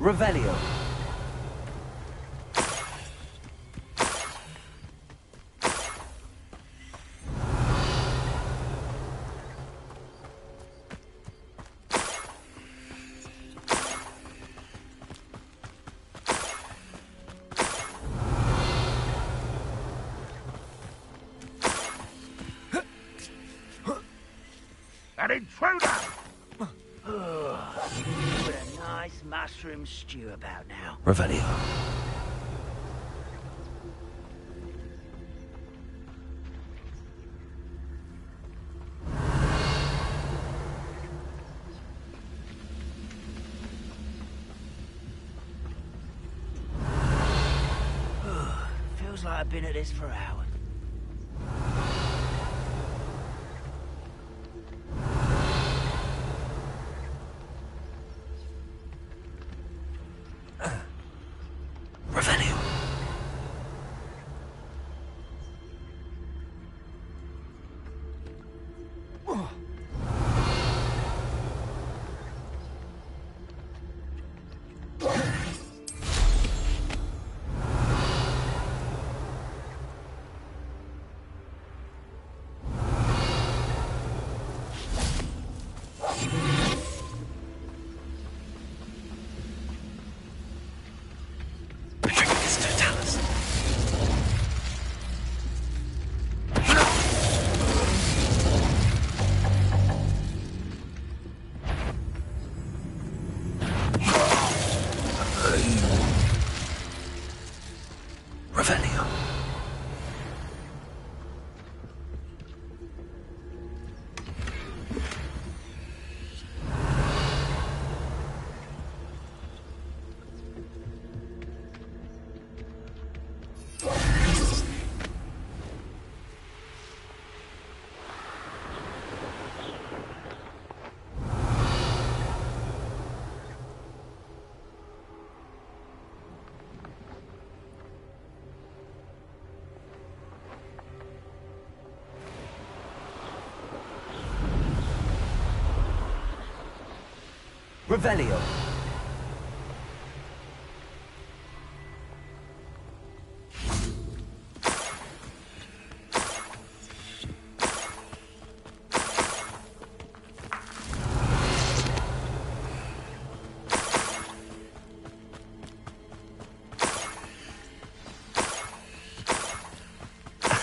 Revelio. An intruder! What a nice mushroom stew about now. Revelio. Feels like I've been at this for hours. Revelio.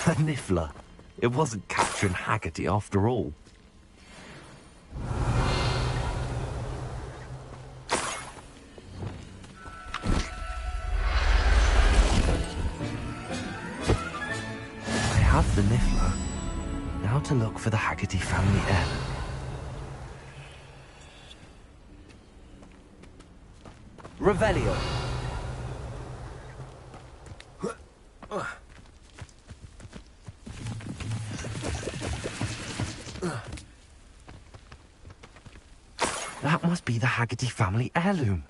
A Niffler. It wasn't Catherine Haggerty after all. I have the Niffler. Now to look for the Haggerty family heirloom. Revelio. That must be the Haggerty family heirloom.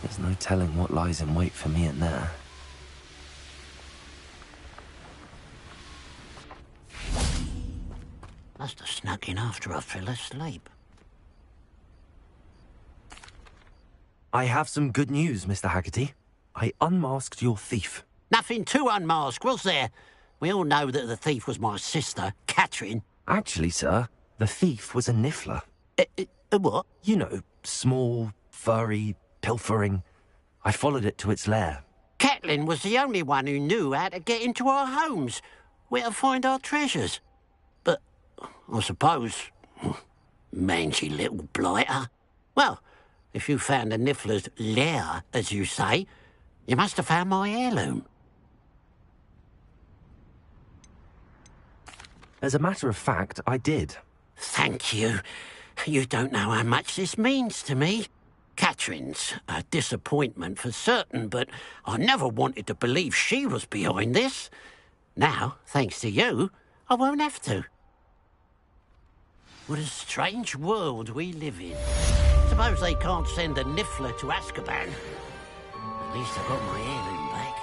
There's no telling what lies in wait for me in there. Must have snuck in after I fell asleep. I have some good news, Mr. Haggerty. I unmasked your thief. Nothing to unmask, was there? We all know that the thief was my sister, Catherine. Actually, sir, the thief was a Niffler. A what? You know, small, furry, pilfering. I followed it to its lair. Catelyn was the only one who knew how to get into our homes, where to find our treasures. But I suppose, mangy little blighter. Well, if you found the Niffler's lair, as you say, you must have found my heirloom. As a matter of fact, I did. Thank you. You don't know how much this means to me. Catherine's a disappointment for certain, but I never wanted to believe she was behind this. Now, thanks to you, I won't have to. What a strange world we live in. Suppose they can't send a Niffler to Azkaban. At least I got my heirloom back.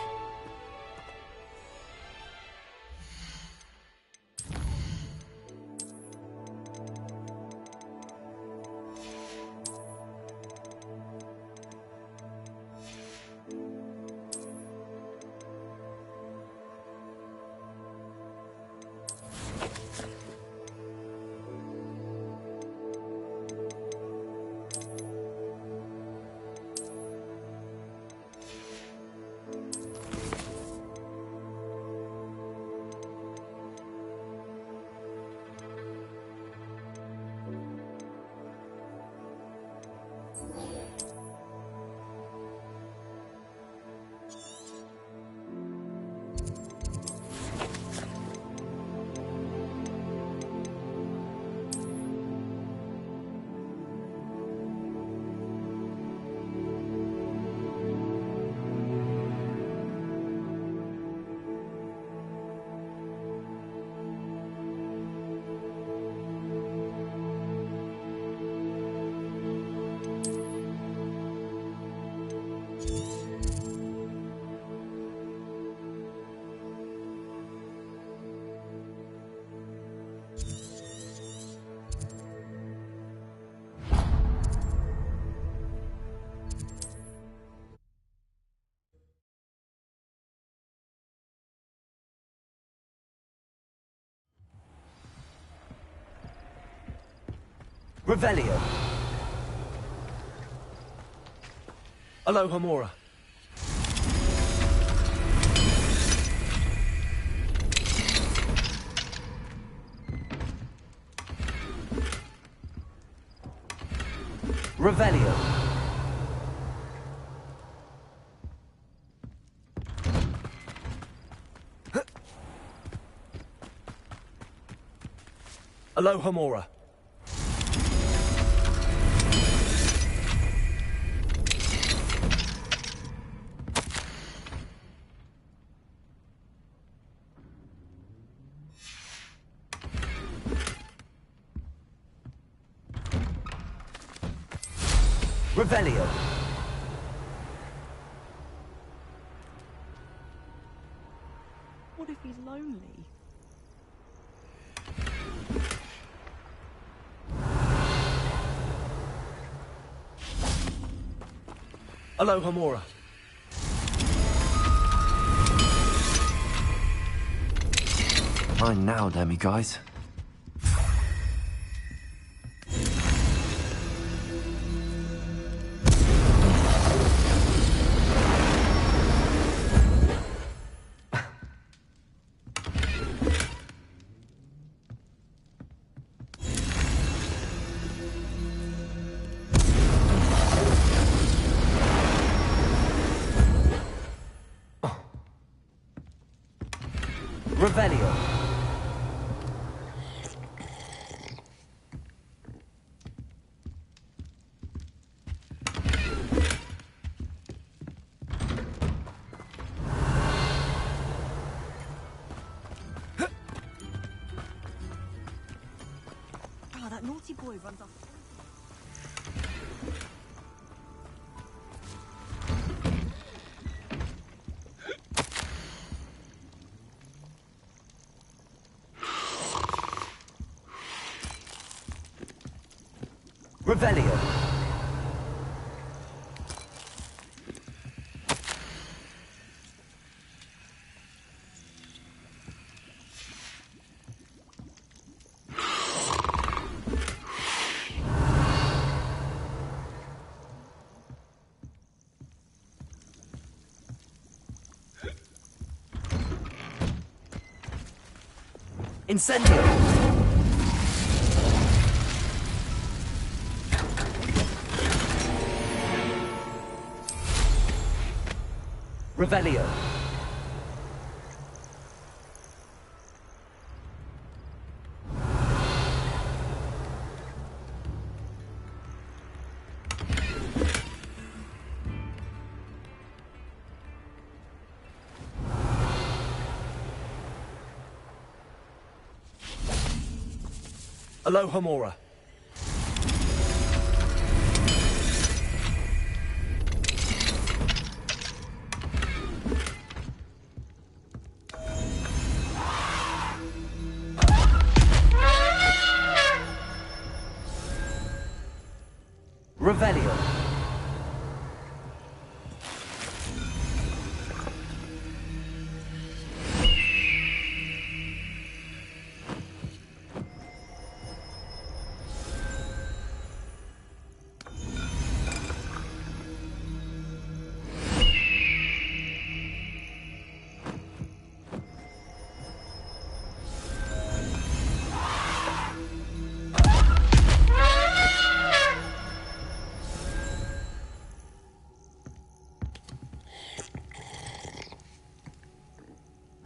Revelio. Aloha Mora. Revelio. Aloha Mora. Revelio. What if he's lonely? Aloha Mora. Mine now, damn you guys. Revelio. Oh, that naughty boy runs off. Revelio. Incendio. Revelio. Aloha Mora. Revelio.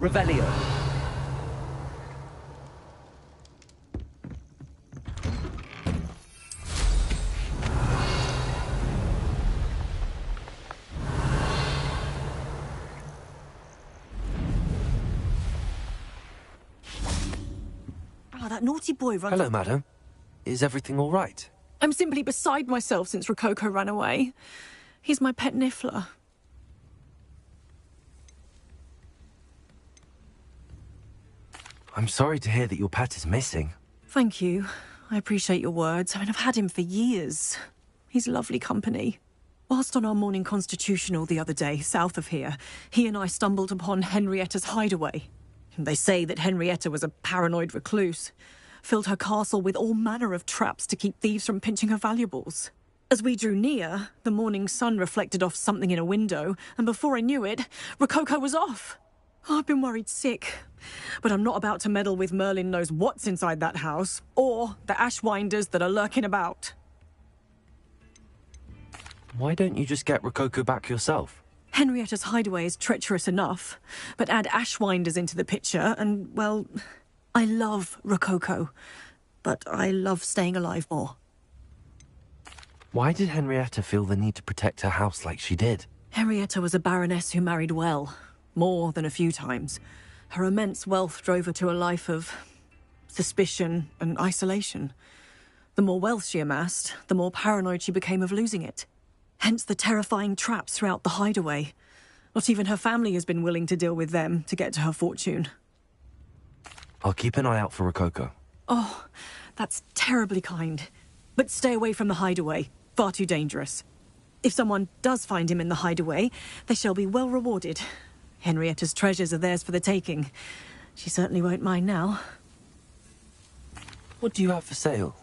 Revelio. Oh, that naughty boy runs Hello, off. madam. Is everything all right? I'm simply beside myself since Rococo ran away. He's my pet niffler. I'm sorry to hear that your pet is missing. Thank you. I appreciate your words. I mean, I've had him for years. He's lovely company. Whilst on our morning constitutional the other day, south of here, he and I stumbled upon Henrietta's hideaway. They say that Henrietta was a paranoid recluse, filled her castle with all manner of traps to keep thieves from pinching her valuables. As we drew near, the morning sun reflected off something in a window, and before I knew it, Rococo was off. Oh, I've been worried sick. But I'm not about to meddle with Merlin knows what's inside that house, or the ashwinders that are lurking about. Why don't you just get Rococo back yourself? Henrietta's hideaway is treacherous enough, but add ashwinders into the picture and, well, I love Rococo, but I love staying alive more. Why did Henrietta feel the need to protect her house like she did? Henrietta was a baroness who married well, more than a few times. Her immense wealth drove her to a life of suspicion and isolation. The more wealth she amassed, the more paranoid she became of losing it. Hence the terrifying traps throughout the hideaway. Not even her family has been willing to deal with them to get to her fortune. I'll keep an eye out for Rococo. Oh, that's terribly kind. But stay away from the hideaway. Far too dangerous. If someone does find him in the hideaway, they shall be well rewarded. Henrietta's treasures are theirs for the taking. She certainly won't mind now. What do you have for sale?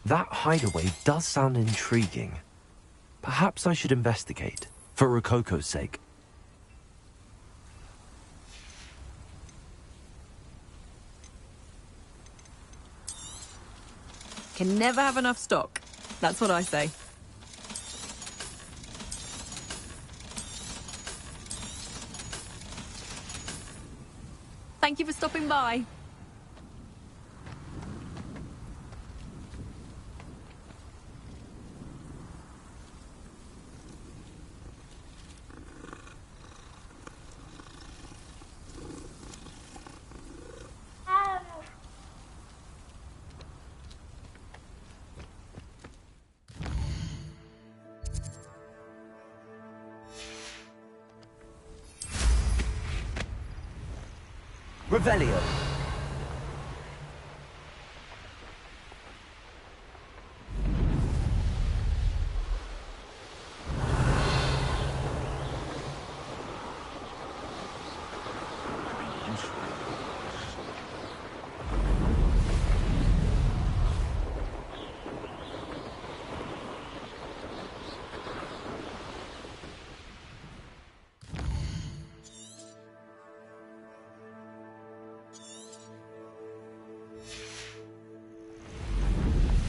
That hideaway does sound intriguing. Perhaps I should investigate, for Rococo's sake. Can never have enough stock. That's what I say. Thank you for stopping by. Revelio.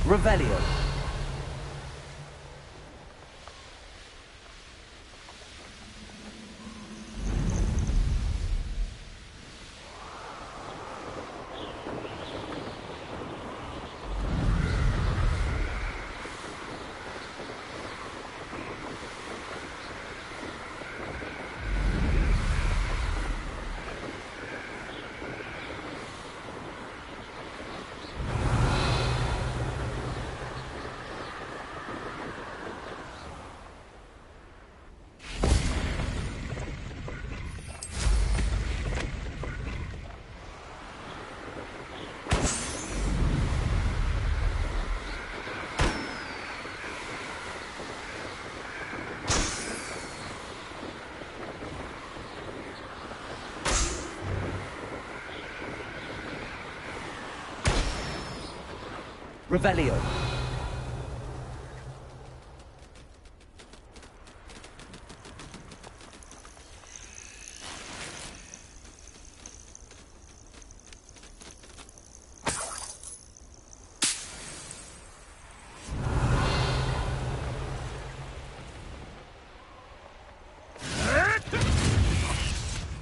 Revelio. Revelio.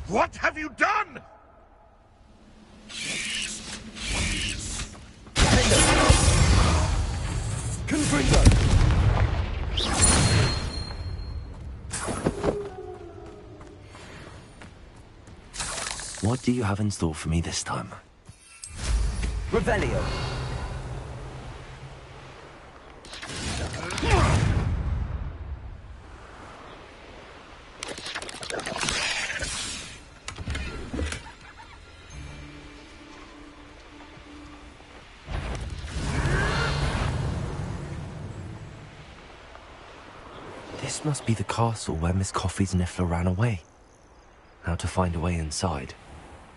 What have you done? What do you have in store for me this time? Revelio. This must be the castle where Miss Coffee's Niffler ran away. Now to find a way inside.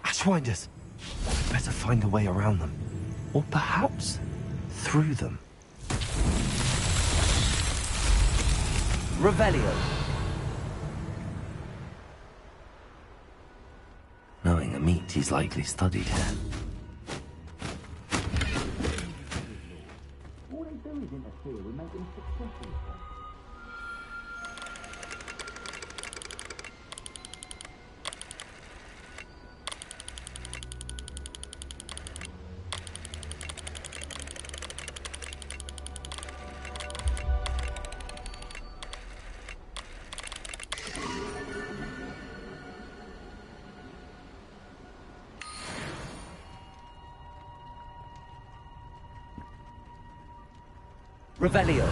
Ashwinders! Better find a way around them. Or perhaps through them. Revelio. Knowing a meat, he's likely studied here. All they do is interfere with making successful. Revelio.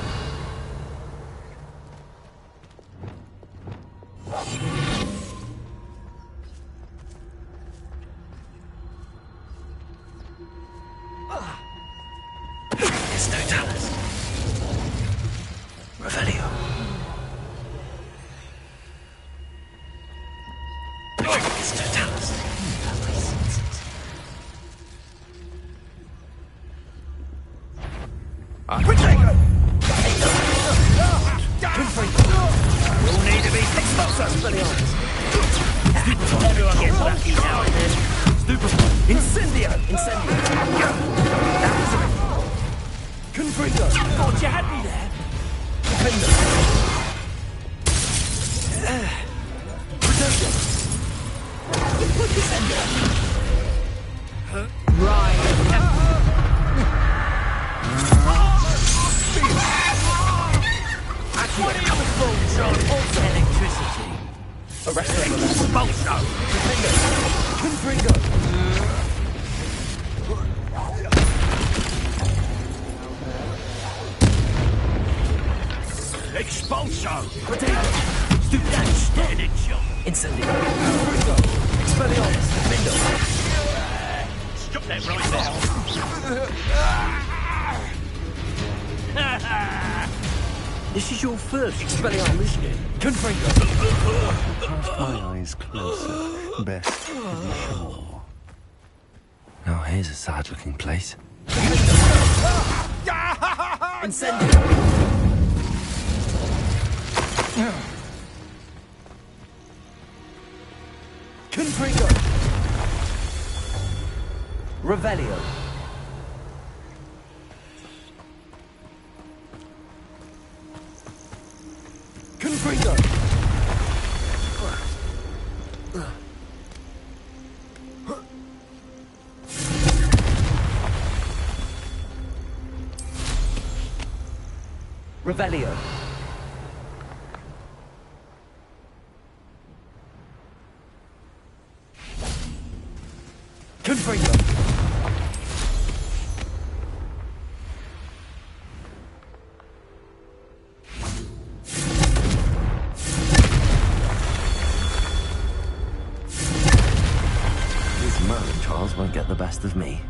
It's Totalis. Revelio. It's Totalis. You'll need to be Expulso! Everyone gets lucky now and then. Incendio! Incendio! That was it! Confringo! Thought you had me there. Defender! Protector! Right. What are you fools on? Electricity. Arrest him! Expulso! Defender! Confringo! Expulso! Potato! That's standing shot. Incendio! Confringo! Expelliarmus! Defendo! Stop that right now. This is your first Expelliarmus, isn't it? Confringo! Cast my eyes closer. Best to be sure. Now here's a sad-looking place. Incendio! Confringo! Revelio! Confringo! Revelio! Confringo! These Merlin trials won't get the best of me.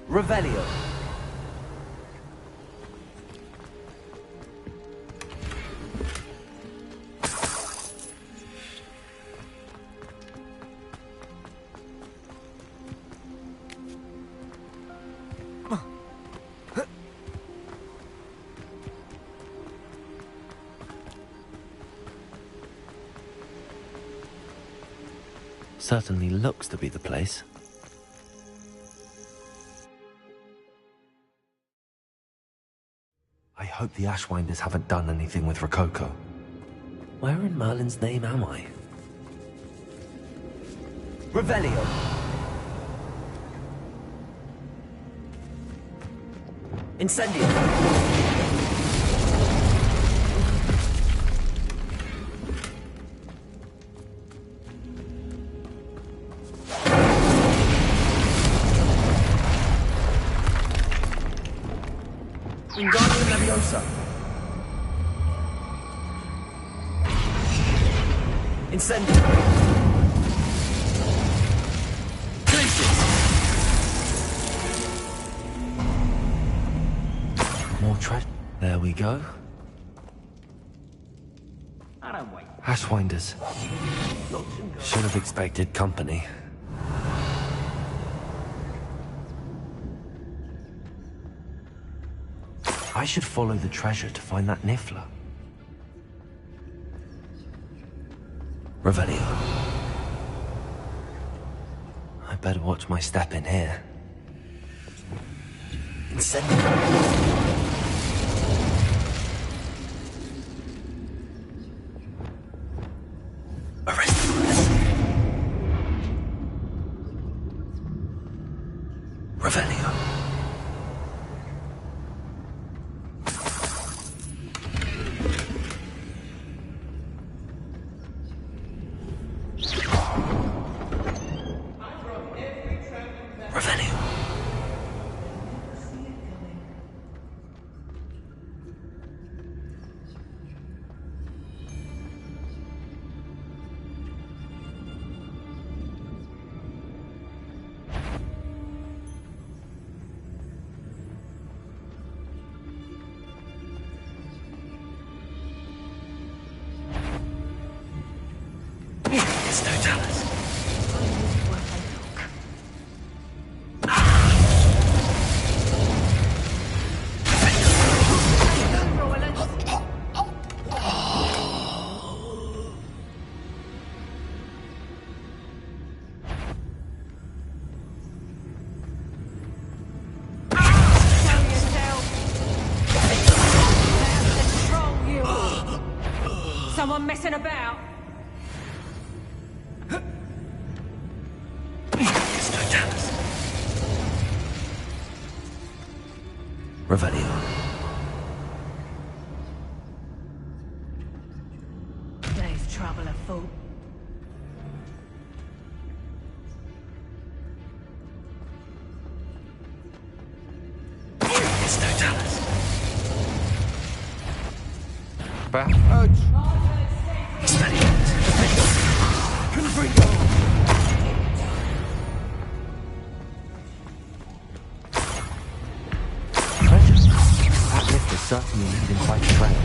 Revelio! Certainly looks to be the place. I hope the Ashwinders haven't done anything with Rococo. Where in Merlin's name am I? Revelio! Incendio! Wingardium Leviosa! Incendio! More treasure. There we go. I don't wait. Ashwinders. Should have expected company. I should follow the treasure to find that Niffler. Revelio. I better watch my step in here. Incendio! Revelio. Someone messing about? Revelio. There's trouble afoot. That lift is certainly leading quite a trend.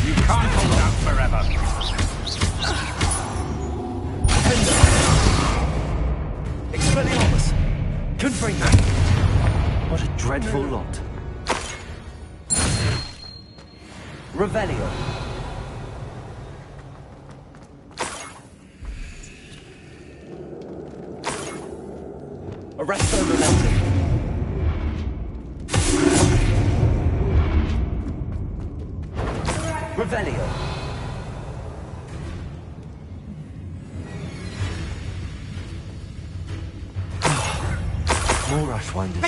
You can't hold out forever. Expelliarmus! Confringo! What a dreadful lot. Revelio. Arresto momentum. Revelio. More rushwinders.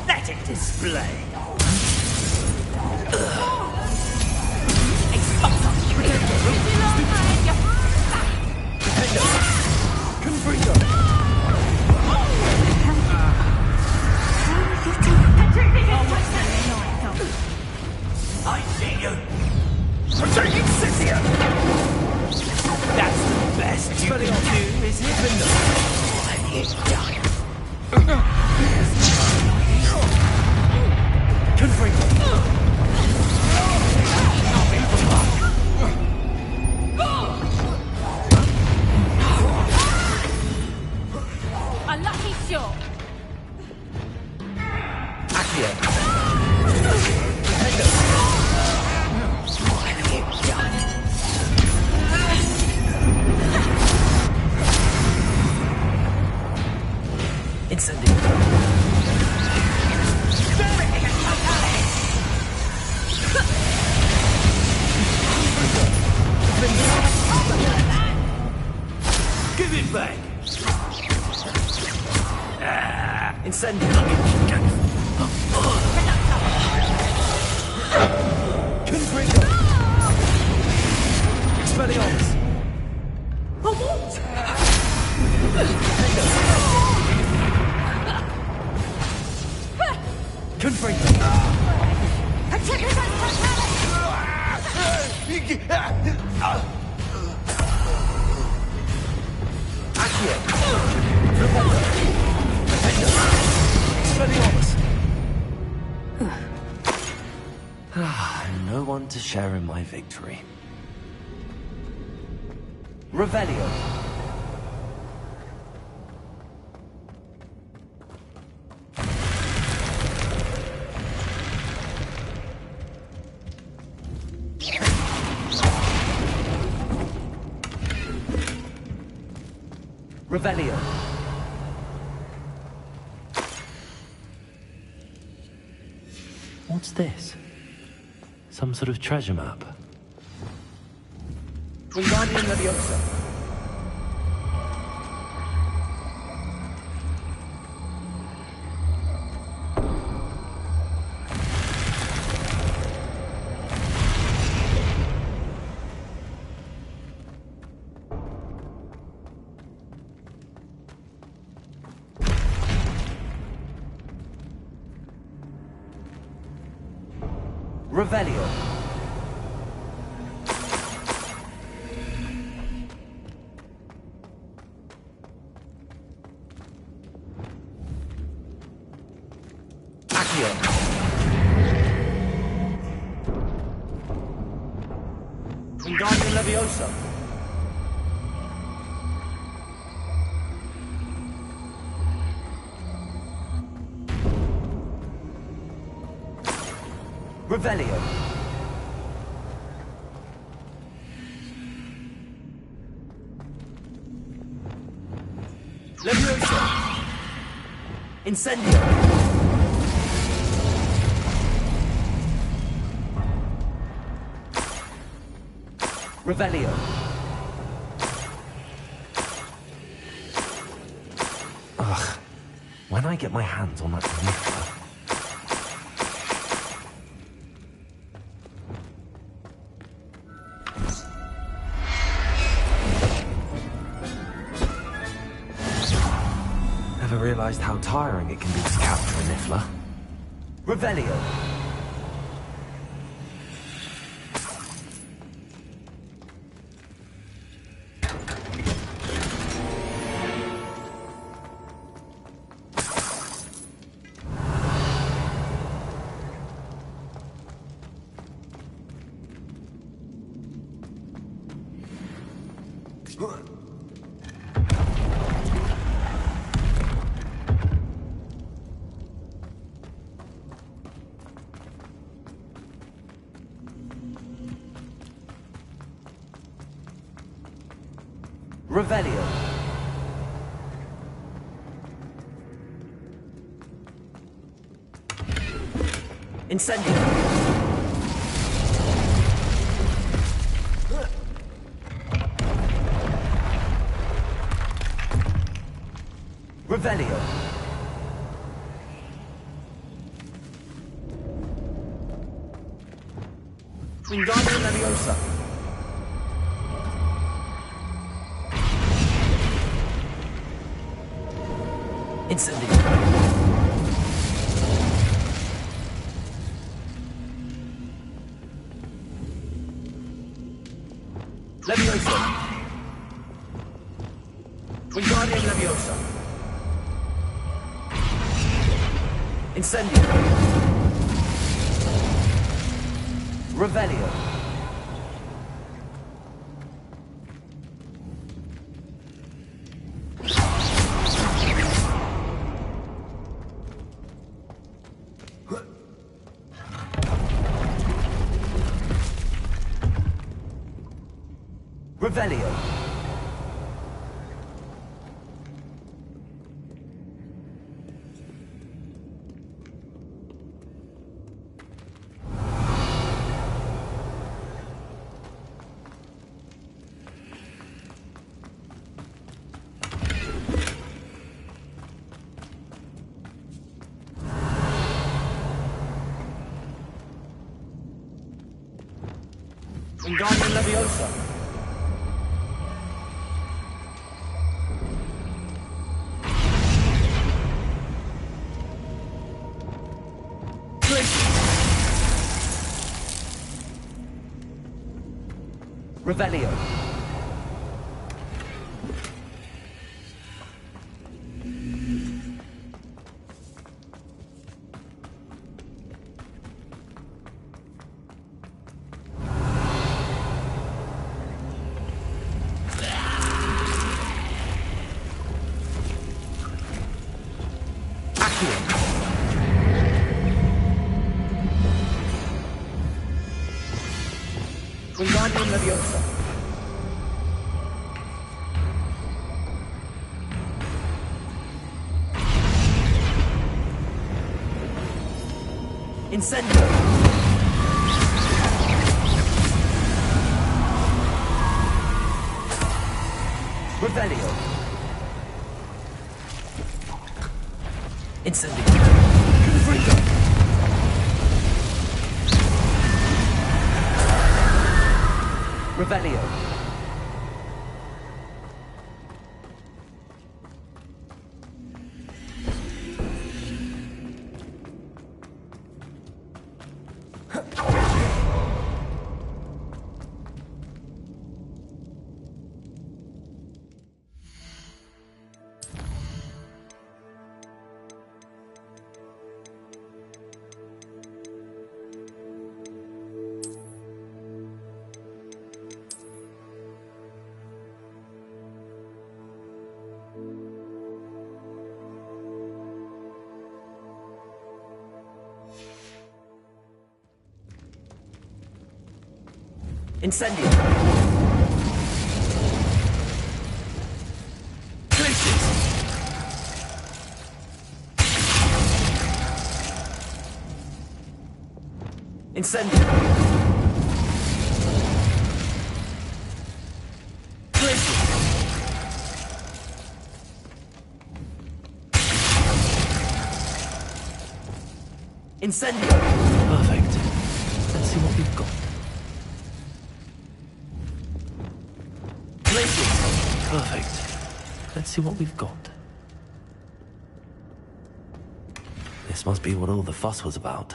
Pathetic display. I see you. Protecting Cynthia. That's the best you can do, is it? A lucky shot. Give it back. Incendio. Confringo. Expelliarmus. A what? Confringo. No one to share in my victory. Revelio. Revelio. What's this? Some sort of treasure map. Wingardium Leviosa. Revelio. Wingardium Leviosa. Revelio. Leviosa. Incendio. Revelio. Ugh. When I get my hands on that Niffler. Never realized how tiring it can be to capture a Niffler. Revelio. Revelio. Incendio. Revelio. Wingardium Leviosa. Incendio. Leviosa. Wingardium Leviosa. Incendio. Revelio. Revelio. Wingardium Leviosa. Revelio. Accio. Wingardium Leviosa. Incendio. Revelio. Incendio. Confringo. Revelio. Incendio! Glitches! Incendio! Glitches! Incendio! Perfect. Let's see what we've got. Glitches! Perfect. Let's see what we've got. This must be what all the fuss was about.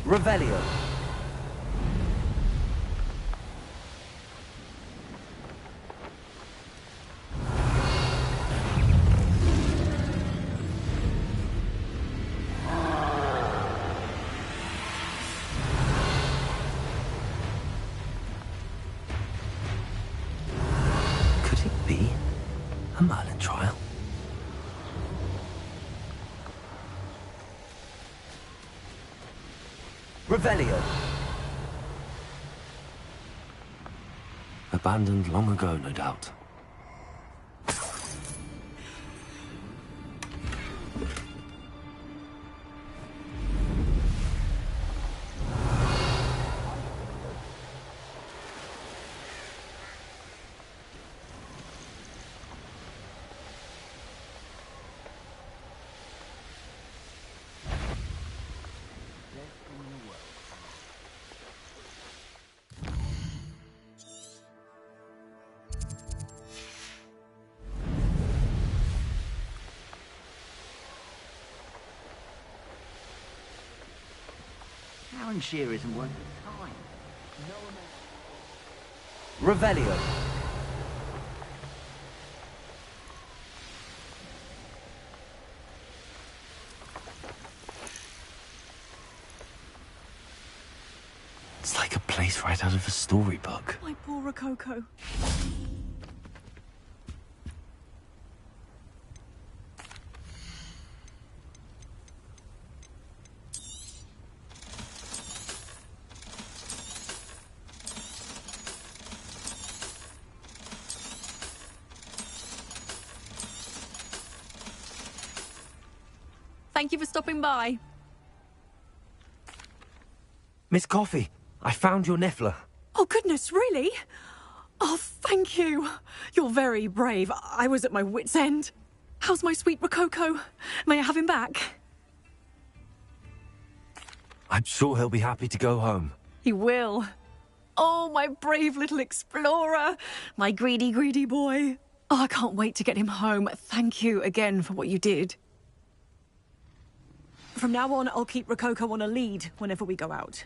Revelio. Could it be a Merlin trial? Revelio. Abandoned long ago, no doubt. Aaron Shearer isn't worth the time. No amount. Revelio. It's like a place right out of a storybook. My poor Rococo. Thank you for stopping by. Miss Coffee, I found your Niffler. Oh, goodness, really? Oh, thank you. You're very brave. I was at my wit's end. How's my sweet Rococo? May I have him back? I'm sure he'll be happy to go home. He will. Oh, my brave little explorer. My greedy, greedy boy. Oh, I can't wait to get him home. Thank you again for what you did. From now on, I'll keep Rococo on a lead whenever we go out.